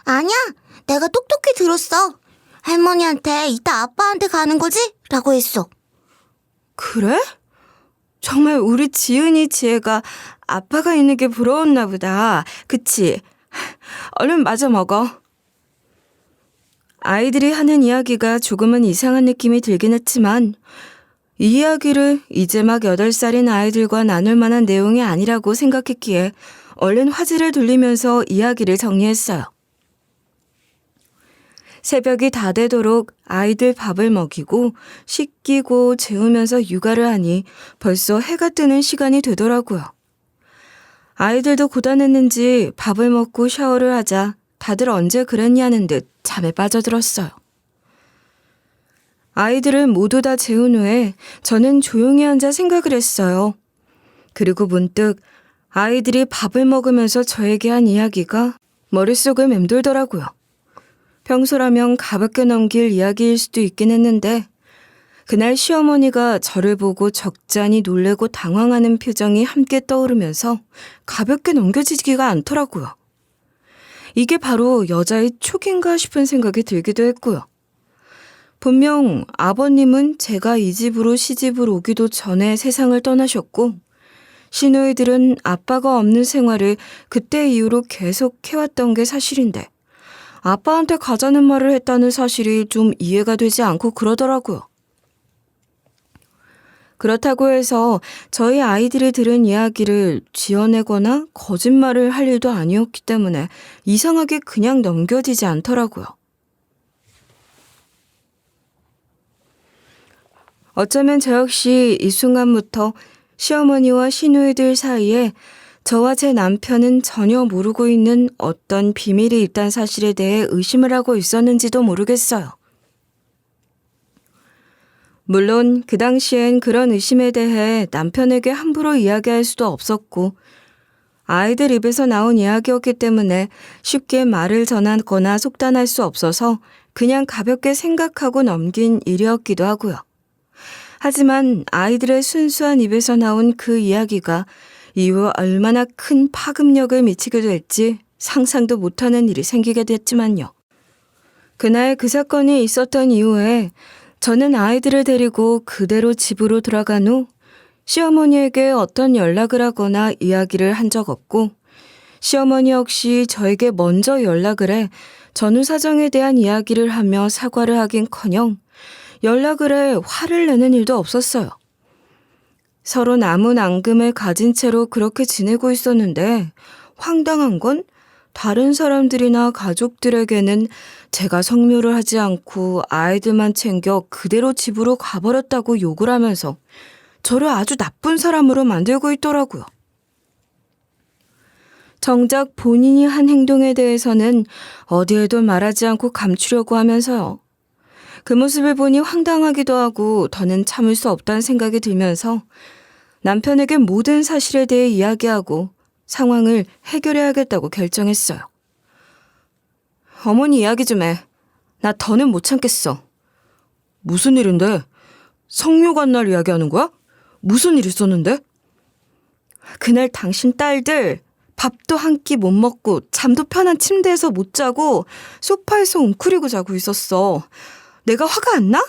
아니야, 내가 똑똑히 들었어. 할머니한테 이따 아빠한테 가는 거지? 라고 했어. 그래? 정말 우리 지은이 지혜가 아빠가 있는 게 부러웠나 보다. 그치? 얼른 마저 먹어. 아이들이 하는 이야기가 조금은 이상한 느낌이 들긴 했지만 이 이야기를 이제 막 8살인 아이들과 나눌 만한 내용이 아니라고 생각했기에 얼른 화제를 돌리면서 이야기를 정리했어요. 새벽이 다 되도록 아이들 밥을 먹이고 씻기고 재우면서 육아를 하니 벌써 해가 뜨는 시간이 되더라고요. 아이들도 고단했는지 밥을 먹고 샤워를 하자 다들 언제 그랬냐는 듯 잠에 빠져들었어요. 아이들을 모두 다 재운 후에 저는 조용히 앉아 생각을 했어요. 그리고 문득 아이들이 밥을 먹으면서 저에게 한 이야기가 머릿속을 맴돌더라고요. 평소라면 가볍게 넘길 이야기일 수도 있긴 했는데 그날 시어머니가 저를 보고 적잖이 놀래고 당황하는 표정이 함께 떠오르면서 가볍게 넘겨지지가 않더라고요. 이게 바로 여자의 촉인가 싶은 생각이 들기도 했고요. 분명 아버님은 제가 이 집으로 시집을 오기도 전에 세상을 떠나셨고 시누이들은 아빠가 없는 생활을 그때 이후로 계속 해왔던 게 사실인데 아빠한테 가자는 말을 했다는 사실이 좀 이해가 되지 않고 그러더라고요. 그렇다고 해서 저희 아이들이 들은 이야기를 지어내거나 거짓말을 할 일도 아니었기 때문에 이상하게 그냥 넘겨지지 않더라고요. 어쩌면 저 역시 이 순간부터 시어머니와 시누이들 사이에 저와 제 남편은 전혀 모르고 있는 어떤 비밀이 있다는 사실에 대해 의심을 하고 있었는지도 모르겠어요. 물론 그 당시엔 그런 의심에 대해 남편에게 함부로 이야기할 수도 없었고 아이들 입에서 나온 이야기였기 때문에 쉽게 말을 전하거나 속단할 수 없어서 그냥 가볍게 생각하고 넘긴 일이었기도 하고요. 하지만 아이들의 순수한 입에서 나온 그 이야기가 이후 얼마나 큰 파급력을 미치게 될지 상상도 못하는 일이 생기게 됐지만요. 그날 그 사건이 있었던 이후에 저는 아이들을 데리고 그대로 집으로 들어간 후 시어머니에게 어떤 연락을 하거나 이야기를 한 적 없고 시어머니 역시 저에게 먼저 연락을 해 전후 사정에 대한 이야기를 하며 사과를 하긴커녕 연락을 해 화를 내는 일도 없었어요. 서로 남은 앙금을 가진 채로 그렇게 지내고 있었는데 황당한 건 다른 사람들이나 가족들에게는 제가 성묘를 하지 않고 아이들만 챙겨 그대로 집으로 가버렸다고 욕을 하면서 저를 아주 나쁜 사람으로 만들고 있더라고요. 정작 본인이 한 행동에 대해서는 어디에도 말하지 않고 감추려고 하면서요. 그 모습을 보니 황당하기도 하고 더는 참을 수 없다는 생각이 들면서 남편에게 모든 사실에 대해 이야기하고 상황을 해결해야겠다고 결정했어요. 어머니 이야기 좀 해. 나 더는 못 참겠어. 무슨 일인데? 성묘 간 날 이야기하는 거야? 무슨 일 있었는데? 그날 당신 딸들 밥도 한 끼 못 먹고 잠도 편한 침대에서 못 자고 소파에서 웅크리고 자고 있었어. 내가 화가 안 나?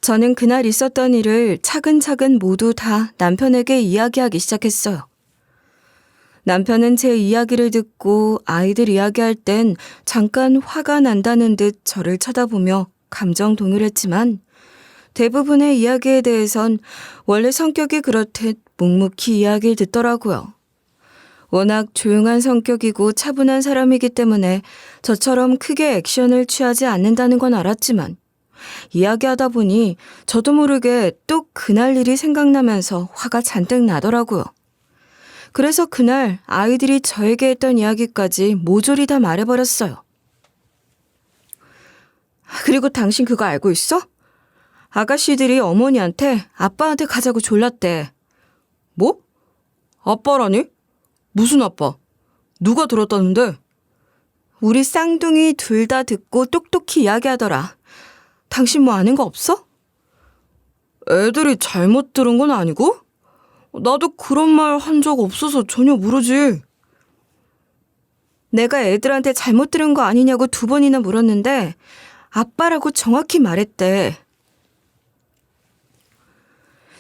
저는 그날 있었던 일을 차근차근 모두 다 남편에게 이야기하기 시작했어요. 남편은 제 이야기를 듣고 아이들 이야기할 땐 잠깐 화가 난다는 듯 저를 쳐다보며 감정 동요를 했지만 대부분의 이야기에 대해선 원래 성격이 그렇듯 묵묵히 이야기를 듣더라고요. 워낙 조용한 성격이고 차분한 사람이기 때문에 저처럼 크게 액션을 취하지 않는다는 건 알았지만 이야기하다 보니 저도 모르게 또 그날 일이 생각나면서 화가 잔뜩 나더라고요. 그래서 그날 아이들이 저에게 했던 이야기까지 모조리 다 말해버렸어요. 그리고 당신 그거 알고 있어? 아가씨들이 어머니한테 아빠한테 가자고 졸랐대. 뭐? 아빠라니? 무슨 아빠? 누가 들었다는데? 우리 쌍둥이 둘 다 듣고 똑똑히 이야기하더라. 당신 뭐 아는 거 없어? 애들이 잘못 들은 건 아니고? 나도 그런 말 한 적 없어서 전혀 모르지. 내가 애들한테 잘못 들은 거 아니냐고 2번이나 물었는데 아빠라고 정확히 말했대.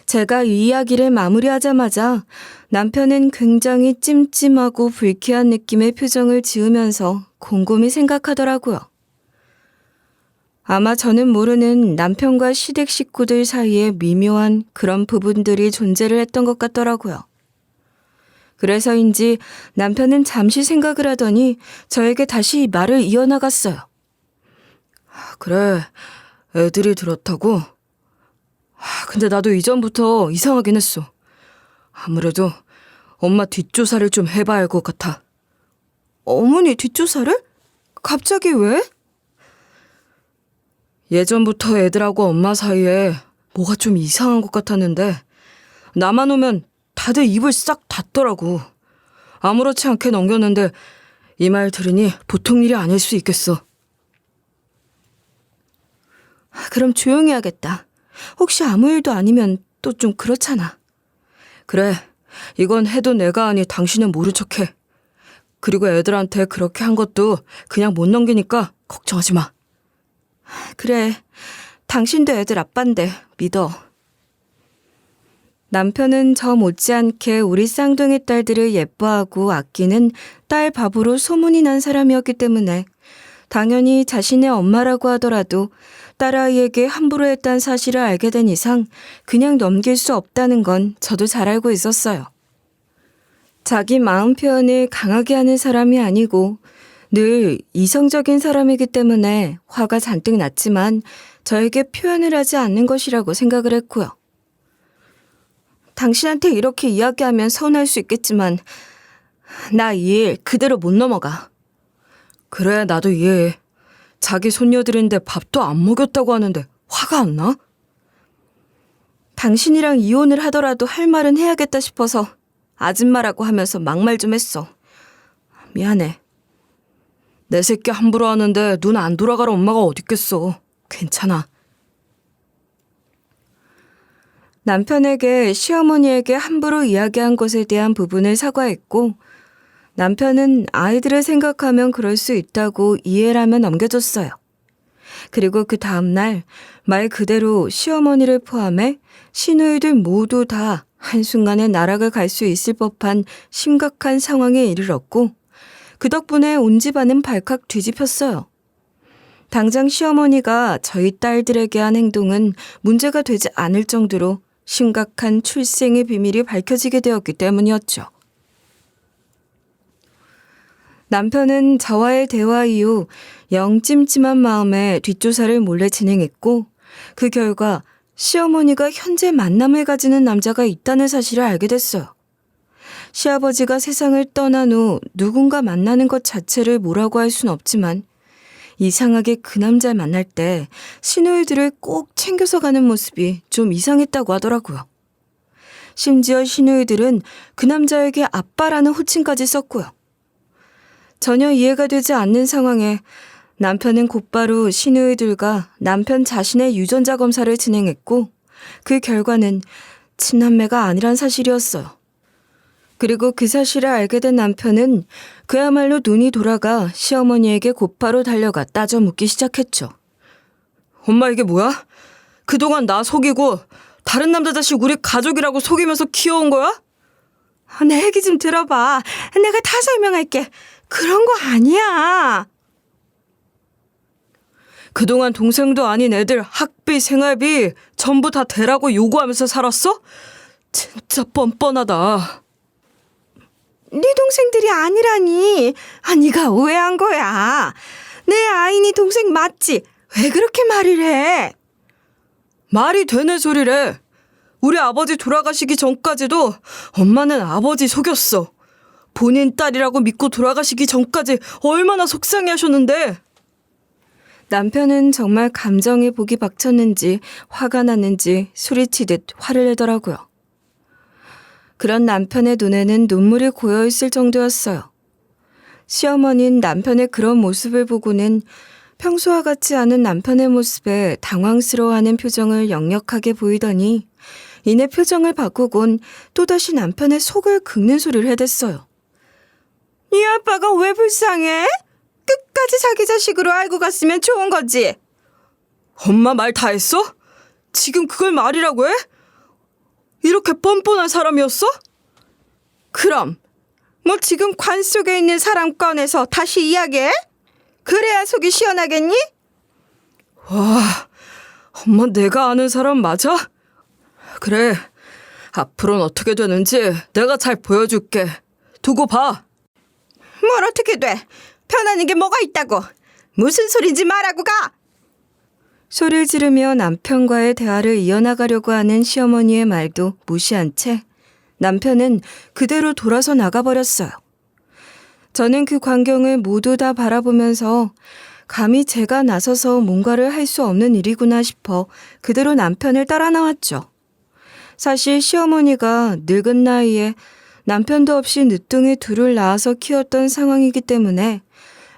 제가 이 이야기를 마무리하자마자 남편은 굉장히 찜찜하고 불쾌한 느낌의 표정을 지으면서 곰곰이 생각하더라고요. 아마 저는 모르는 남편과 시댁 식구들 사이에 미묘한 그런 부분들이 존재를 했던 것 같더라고요. 그래서인지 남편은 잠시 생각을 하더니 저에게 다시 말을 이어나갔어요. 그래, 애들이 그렇다고? 근데 나도 이전부터 이상하긴 했어. 아무래도 엄마 뒷조사를 좀 해봐야 할 것 같아. 어머니 뒷조사를? 갑자기 왜? 예전부터 애들하고 엄마 사이에 뭐가 좀 이상한 것 같았는데 나만 오면 다들 입을 싹 닫더라고. 아무렇지 않게 넘겼는데 이 말 들으니 보통 일이 아닐 수 있겠어. 그럼 조용히 하겠다. 혹시 아무 일도 아니면 또 좀 그렇잖아. 그래, 이건 해도 내가 아니 당신은 모른 척해. 그리고 애들한테 그렇게 한 것도 그냥 못 넘기니까 걱정하지 마. 그래, 당신도 애들 아빠인데 믿어. 남편은 저 못지않게 우리 쌍둥이 딸들을 예뻐하고 아끼는 딸 바보로 소문이 난 사람이었기 때문에 당연히 자신의 엄마라고 하더라도 딸아이에게 함부로 했다는 사실을 알게 된 이상 그냥 넘길 수 없다는 건 저도 잘 알고 있었어요. 자기 마음 표현을 강하게 하는 사람이 아니고 늘 이성적인 사람이기 때문에 화가 잔뜩 났지만 저에게 표현을 하지 않는 것이라고 생각을 했고요. 당신한테 이렇게 이야기하면 서운할 수 있겠지만 나 이 일 그대로 못 넘어가. 그래, 나도 이해해. 자기 손녀들인데 밥도 안 먹였다고 하는데 화가 안 나? 당신이랑 이혼을 하더라도 할 말은 해야겠다 싶어서 아줌마라고 하면서 막말 좀 했어. 미안해. 내 새끼 함부로 하는데 눈 안 돌아갈 엄마가 어딨겠어. 괜찮아. 남편에게 시어머니에게 함부로 이야기한 것에 대한 부분을 사과했고 남편은 아이들을 생각하면 그럴 수 있다고 이해라며 넘겨줬어요. 그리고 그 다음날 말 그대로 시어머니를 포함해 시누이들 모두 다 한순간에 나락을 갈 수 있을 법한 심각한 상황에 이르렀고 그 덕분에 온 집안은 발칵 뒤집혔어요. 당장 시어머니가 저희 딸들에게 한 행동은 문제가 되지 않을 정도로 심각한 출생의 비밀이 밝혀지게 되었기 때문이었죠. 남편은 저와의 대화 이후 영 찜찜한 마음에 뒷조사를 몰래 진행했고 그 결과 시어머니가 현재 만남을 가지는 남자가 있다는 사실을 알게 됐어요. 시아버지가 세상을 떠난 후 누군가 만나는 것 자체를 뭐라고 할 순 없지만 이상하게 그 남자를 만날 때 시누이들을 꼭 챙겨서 가는 모습이 좀 이상했다고 하더라고요. 심지어 시누이들은 그 남자에게 아빠라는 호칭까지 썼고요. 전혀 이해가 되지 않는 상황에 남편은 곧바로 시누이들과 남편 자신의 유전자 검사를 진행했고 그 결과는 친남매가 아니란 사실이었어요. 그리고 그 사실을 알게 된 남편은 그야말로 눈이 돌아가 시어머니에게 곧바로 달려가 따져 묻기 시작했죠. 엄마 이게 뭐야? 그동안 나 속이고 다른 남자 자식 우리 가족이라고 속이면서 키워온 거야? 내 얘기 좀 들어봐. 내가 다 설명할게. 그런 거 아니야. 그동안 동생도 아닌 애들 학비, 생활비 전부 다 대라고 요구하면서 살았어? 진짜 뻔뻔하다. 네 동생들이 아니라니. 네가 오해한 거야. 내 아이니 동생 맞지? 왜 그렇게 말을 해? 말이 되는 소리래. 우리 아버지 돌아가시기 전까지도 엄마는 아버지 속였어. 본인 딸이라고 믿고 돌아가시기 전까지 얼마나 속상해 하셨는데. 남편은 정말 감정에 복이 박쳤는지 화가 났는지 소리치듯 화를 내더라고요. 그런 남편의 눈에는 눈물이 고여있을 정도였어요. 시어머니는 남편의 그런 모습을 보고는 평소와 같지 않은 남편의 모습에 당황스러워하는 표정을 역력하게 보이더니 이내 표정을 바꾸곤 또다시 남편의 속을 긁는 소리를 해댔어요. 이 아빠가 왜 불쌍해? 끝까지 자기 자식으로 알고 갔으면 좋은 거지. 엄마 말 다 했어? 지금 그걸 말이라고 해? 이렇게 뻔뻔한 사람이었어? 그럼 뭐 지금 관 속에 있는 사람 꺼내서 다시 이야기해? 그래야 속이 시원하겠니? 와, 엄마 내가 아는 사람 맞아? 그래, 앞으로는 어떻게 되는지 내가 잘 보여줄게. 두고 봐. 뭘 어떻게 돼? 편하는 게 뭐가 있다고? 무슨 소리인지 말하고 가! 소리를 지르며 남편과의 대화를 이어나가려고 하는 시어머니의 말도 무시한 채 남편은 그대로 돌아서 나가버렸어요. 저는 그 광경을 모두 다 바라보면서 감히 제가 나서서 뭔가를 할 수 없는 일이구나 싶어 그대로 남편을 따라 나왔죠. 사실 시어머니가 늙은 나이에 남편도 없이 늦둥이 둘을 낳아서 키웠던 상황이기 때문에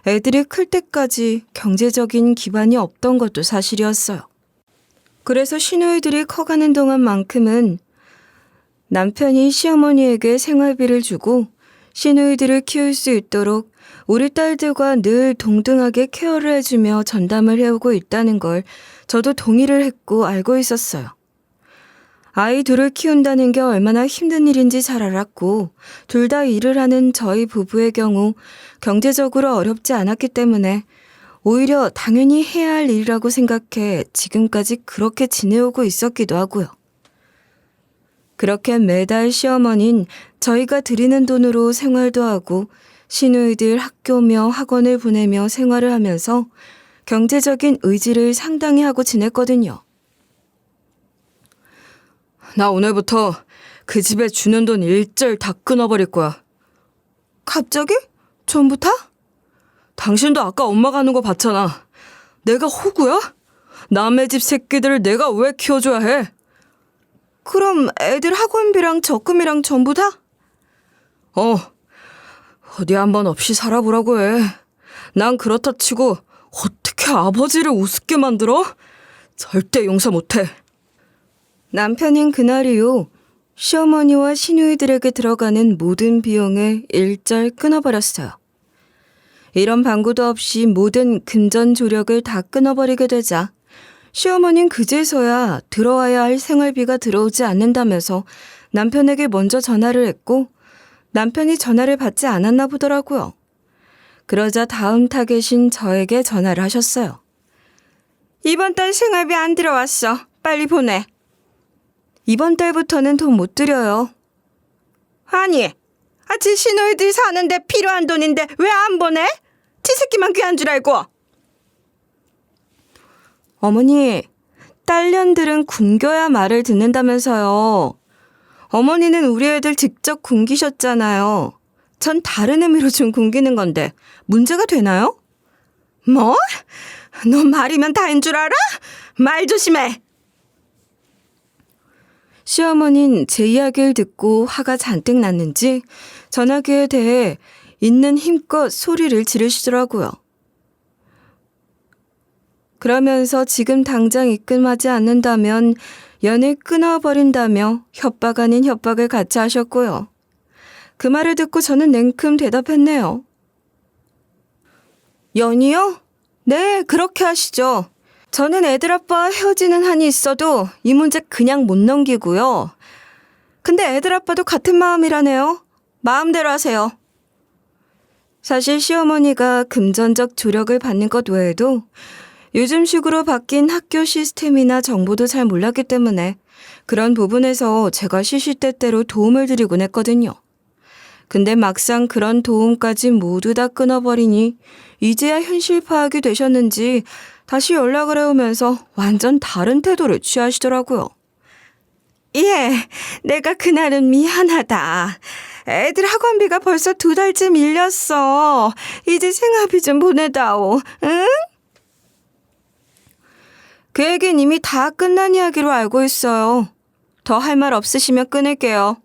애들이 클 때까지 경제적인 기반이 없던 것도 사실이었어요. 그래서 시누이들이 커가는 동안만큼은 남편이 시어머니에게 생활비를 주고 시누이들을 키울 수 있도록 우리 딸들과 늘 동등하게 케어를 해주며 전담을 해오고 있다는 걸 저도 동의를 했고 알고 있었어요. 아이 둘을 키운다는 게 얼마나 힘든 일인지 잘 알았고 둘 다 일을 하는 저희 부부의 경우 경제적으로 어렵지 않았기 때문에 오히려 당연히 해야 할 일이라고 생각해 지금까지 그렇게 지내오고 있었기도 하고요. 그렇게 매달 시어머니는 저희가 드리는 돈으로 생활도 하고 시누이들 학교며 학원을 보내며 생활을 하면서 경제적인 의지를 상당히 하고 지냈거든요. 나 오늘부터 그 집에 주는 돈 일절 다 끊어버릴 거야. 갑자기? 전부 다? 당신도 아까 엄마가 하는 거 봤잖아. 내가 호구야? 남의 집 새끼들을 내가 왜 키워줘야 해? 그럼 애들 학원비랑 적금이랑 전부 다? 어디 한번 없이 살아보라고 해. 난 그렇다 치고 어떻게 아버지를 우습게 만들어? 절대 용서 못해. 남편인 그날 이후 시어머니와 시누이들에게 들어가는 모든 비용을 일절 끊어버렸어요. 이런 방구도 없이 모든 금전 조력을 다 끊어버리게 되자 시어머니는 그제서야 들어와야 할 생활비가 들어오지 않는다면서 남편에게 먼저 전화를 했고 남편이 전화를 받지 않았나 보더라고요. 그러자 다음 타겟인 저에게 전화를 하셨어요. 이번 달 생활비 안 들어왔어. 빨리 보내. 이번 달부터는 돈 못 드려요. 아니, 지 시누이들이 사는데 필요한 돈인데 왜 안 보내? 지 새끼만 귀한 줄 알고. 어머니, 딸년들은 굶겨야 말을 듣는다면서요. 어머니는 우리 애들 직접 굶기셨잖아요. 전 다른 의미로 좀 굶기는 건데 문제가 되나요? 뭐? 너 말이면 다인 줄 알아? 말 조심해. 시어머니는 제 이야기를 듣고 화가 잔뜩 났는지 전화기에 대해 있는 힘껏 소리를 지르시더라고요. 그러면서 지금 당장 입금하지 않는다면 연을 끊어버린다며 협박 아닌 협박을 같이 하셨고요. 그 말을 듣고 저는 냉큼 대답했네요. 연이요? 네, 그렇게 하시죠. 저는 애들 아빠와 헤어지는 한이 있어도 이 문제 그냥 못 넘기고요. 근데 애들 아빠도 같은 마음이라네요. 마음대로 하세요. 사실 시어머니가 금전적 조력을 받는 것 외에도 요즘식으로 바뀐 학교 시스템이나 정보도 잘 몰랐기 때문에 그런 부분에서 제가 시시때때로 도움을 드리곤 했거든요. 근데 막상 그런 도움까지 모두 다 끊어버리니 이제야 현실 파악이 되셨는지 다시 연락을 해오면서 완전 다른 태도를 취하시더라고요. 예, 내가 그날은 미안하다. 애들 학원비가 벌써 2달째 밀렸어. 이제 생활비 좀 보내다오. 응? 그 얘기는 이미 다 끝난 이야기로 알고 있어요. 더 할 말 없으시면 끊을게요.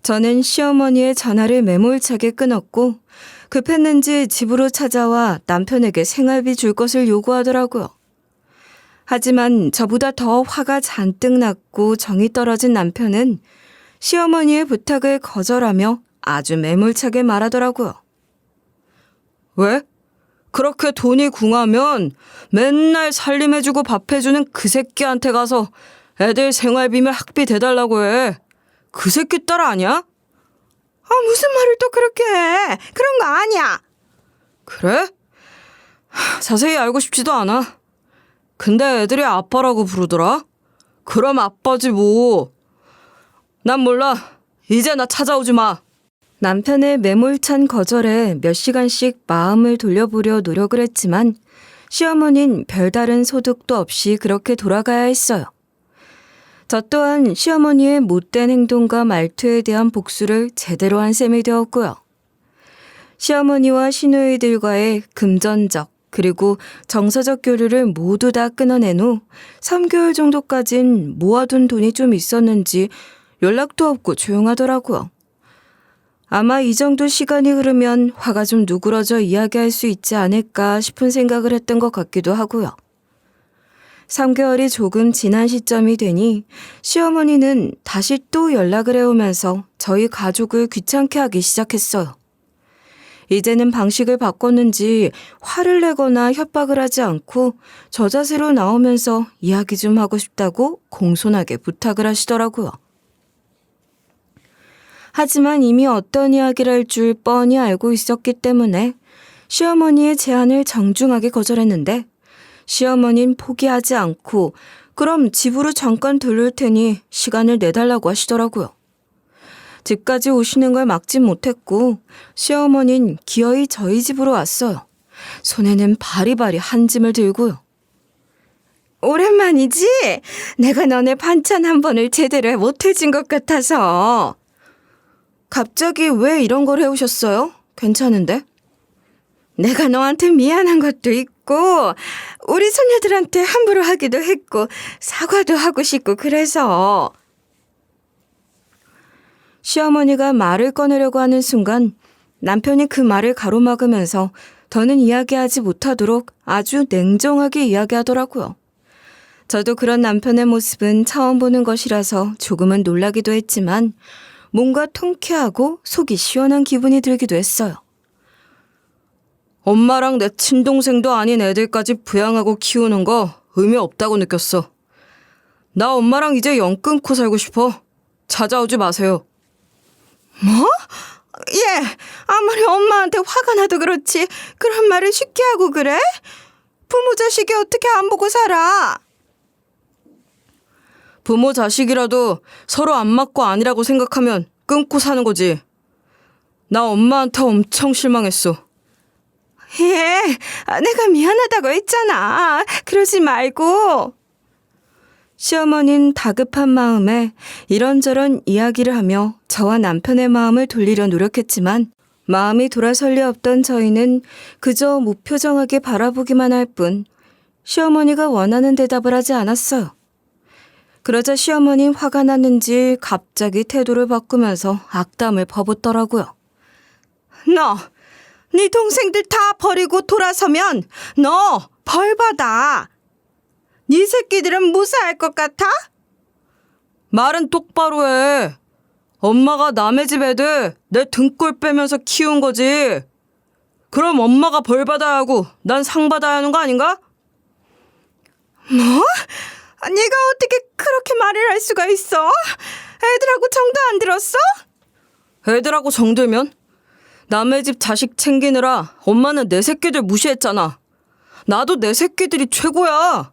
저는 시어머니의 전화를 매몰차게 끊었고 급했는지 집으로 찾아와 남편에게 생활비 줄 것을 요구하더라고요. 하지만 저보다 더 화가 잔뜩 났고 정이 떨어진 남편은 시어머니의 부탁을 거절하며 아주 매몰차게 말하더라고요. 왜? 그렇게 돈이 궁하면 맨날 살림해주고 밥해주는 그 새끼한테 가서 애들 생활비면 학비 대달라고 해. 그 새끼 딸 아니야? 무슨 말을 또 그렇게 해. 그런 거 아니야. 그래? 자세히 알고 싶지도 않아. 근데 애들이 아빠라고 부르더라? 그럼 아빠지 뭐. 난 몰라. 이제 나 찾아오지 마. 남편의 매몰찬 거절에 몇 시간씩 마음을 돌려보려 노력을 했지만 시어머니는 별다른 소득도 없이 그렇게 돌아가야 했어요. 저 또한 시어머니의 못된 행동과 말투에 대한 복수를 제대로 한 셈이 되었고요. 시어머니와 시누이들과의 금전적 그리고 정서적 교류를 모두 다 끊어낸 후 3개월 정도까진 모아둔 돈이 좀 있었는지 연락도 없고 조용하더라고요. 아마 이 정도 시간이 흐르면 화가 좀 누그러져 이야기할 수 있지 않을까 싶은 생각을 했던 것 같기도 하고요. 3개월이 조금 지난 시점이 되니 시어머니는 다시 또 연락을 해오면서 저희 가족을 귀찮게 하기 시작했어요. 이제는 방식을 바꿨는지 화를 내거나 협박을 하지 않고 저자세로 나오면서 이야기 좀 하고 싶다고 공손하게 부탁을 하시더라고요. 하지만 이미 어떤 이야기를 할 줄 뻔히 알고 있었기 때문에 시어머니의 제안을 정중하게 거절했는데 시어머니는 포기하지 않고 그럼 집으로 잠깐 들를 테니 시간을 내달라고 하시더라고요. 집까지 오시는 걸 막진 못했고 시어머니는 기어이 저희 집으로 왔어요. 손에는 바리바리 한 짐을 들고요. 오랜만이지? 내가 너네 반찬 한 번을 제대로 못 해준 것 같아서. 갑자기 왜 이런 걸 해오셨어요? 괜찮은데? 내가 너한테 미안한 것도 있고 우리 손녀들한테 함부로 하기도 했고 사과도 하고 싶고 그래서. 시어머니가 말을 꺼내려고 하는 순간 남편이 그 말을 가로막으면서 더는 이야기하지 못하도록 아주 냉정하게 이야기하더라고요. 저도 그런 남편의 모습은 처음 보는 것이라서 조금은 놀라기도 했지만 뭔가 통쾌하고 속이 시원한 기분이 들기도 했어요. 엄마랑 내 친동생도 아닌 애들까지 부양하고 키우는 거 의미 없다고 느꼈어. 나 엄마랑 이제 영 끊고 살고 싶어. 찾아오지 마세요. 뭐? 얘 아무리 엄마한테 화가 나도 그렇지 그런 말을 쉽게 하고 그래? 부모 자식이 어떻게 안 보고 살아? 부모 자식이라도 서로 안 맞고 아니라고 생각하면 끊고 사는 거지. 나 엄마한테 엄청 실망했어. 얘 내가 미안하다고 했잖아. 그러지 말고. 시어머니는 다급한 마음에 이런저런 이야기를 하며 저와 남편의 마음을 돌리려 노력했지만 마음이 돌아설 리 없던 저희는 그저 무표정하게 바라보기만 할 뿐 시어머니가 원하는 대답을 하지 않았어요. 그러자 시어머니는 화가 났는지 갑자기 태도를 바꾸면서 악담을 퍼붓더라고요. 네 동생들 다 버리고 돌아서면 너 벌 받아. 네 새끼들은 무사할 것 같아? 말은 똑바로 해. 엄마가 남의 집 애들 내 등골 빼면서 키운 거지. 그럼 엄마가 벌 받아야 하고 난 상 받아야 하는 거 아닌가? 뭐? 네가 어떻게 그렇게 말을 할 수가 있어? 애들하고 정도 안 들었어? 애들하고 정들면? 남의 집 자식 챙기느라 엄마는 내 새끼들 무시했잖아. 나도 내 새끼들이 최고야.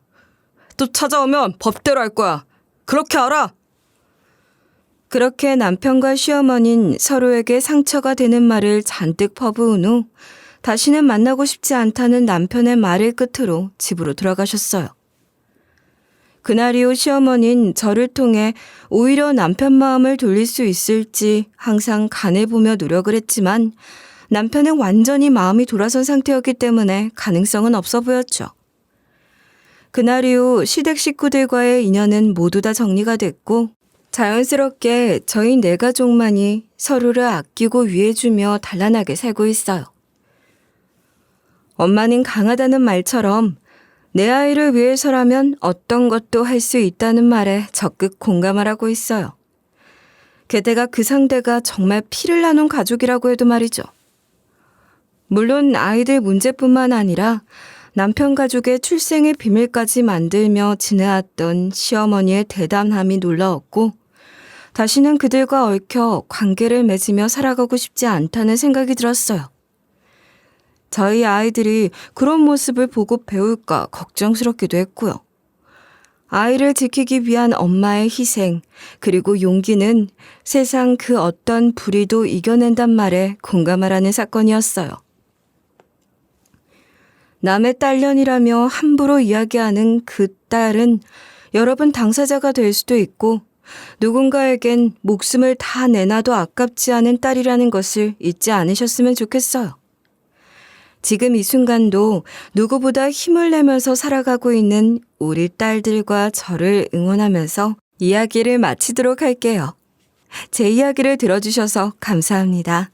또 찾아오면 법대로 할 거야. 그렇게 알아? 그렇게 남편과 시어머니는 서로에게 상처가 되는 말을 잔뜩 퍼부은 후 다시는 만나고 싶지 않다는 남편의 말을 끝으로 집으로 들어가셨어요. 그날 이후 시어머니는 저를 통해 오히려 남편 마음을 돌릴 수 있을지 항상 간을 보며 노력을 했지만 남편은 완전히 마음이 돌아선 상태였기 때문에 가능성은 없어 보였죠. 그날 이후 시댁 식구들과의 인연은 모두 다 정리가 됐고 자연스럽게 저희 네 가족만이 서로를 아끼고 위해주며 단란하게 살고 있어요. 엄마는 강하다는 말처럼 내 아이를 위해서라면 어떤 것도 할 수 있다는 말에 적극 공감을 하고 있어요. 게다가 그 상대가 정말 피를 나눈 가족이라고 해도 말이죠. 물론 아이들 문제뿐만 아니라 남편 가족의 출생의 비밀까지 만들며 지내왔던 시어머니의 대담함이 놀라웠고 다시는 그들과 얽혀 관계를 맺으며 살아가고 싶지 않다는 생각이 들었어요. 저희 아이들이 그런 모습을 보고 배울까 걱정스럽기도 했고요. 아이를 지키기 위한 엄마의 희생, 그리고 용기는 세상 그 어떤 불의도 이겨낸단 말에 공감하라는 사건이었어요. 남의 딸년이라며 함부로 이야기하는 그 딸은 여러분 당사자가 될 수도 있고 누군가에겐 목숨을 다 내놔도 아깝지 않은 딸이라는 것을 잊지 않으셨으면 좋겠어요. 지금 이 순간도 누구보다 힘을 내면서 살아가고 있는 우리 딸들과 저를 응원하면서 이야기를 마치도록 할게요. 제 이야기를 들어주셔서 감사합니다.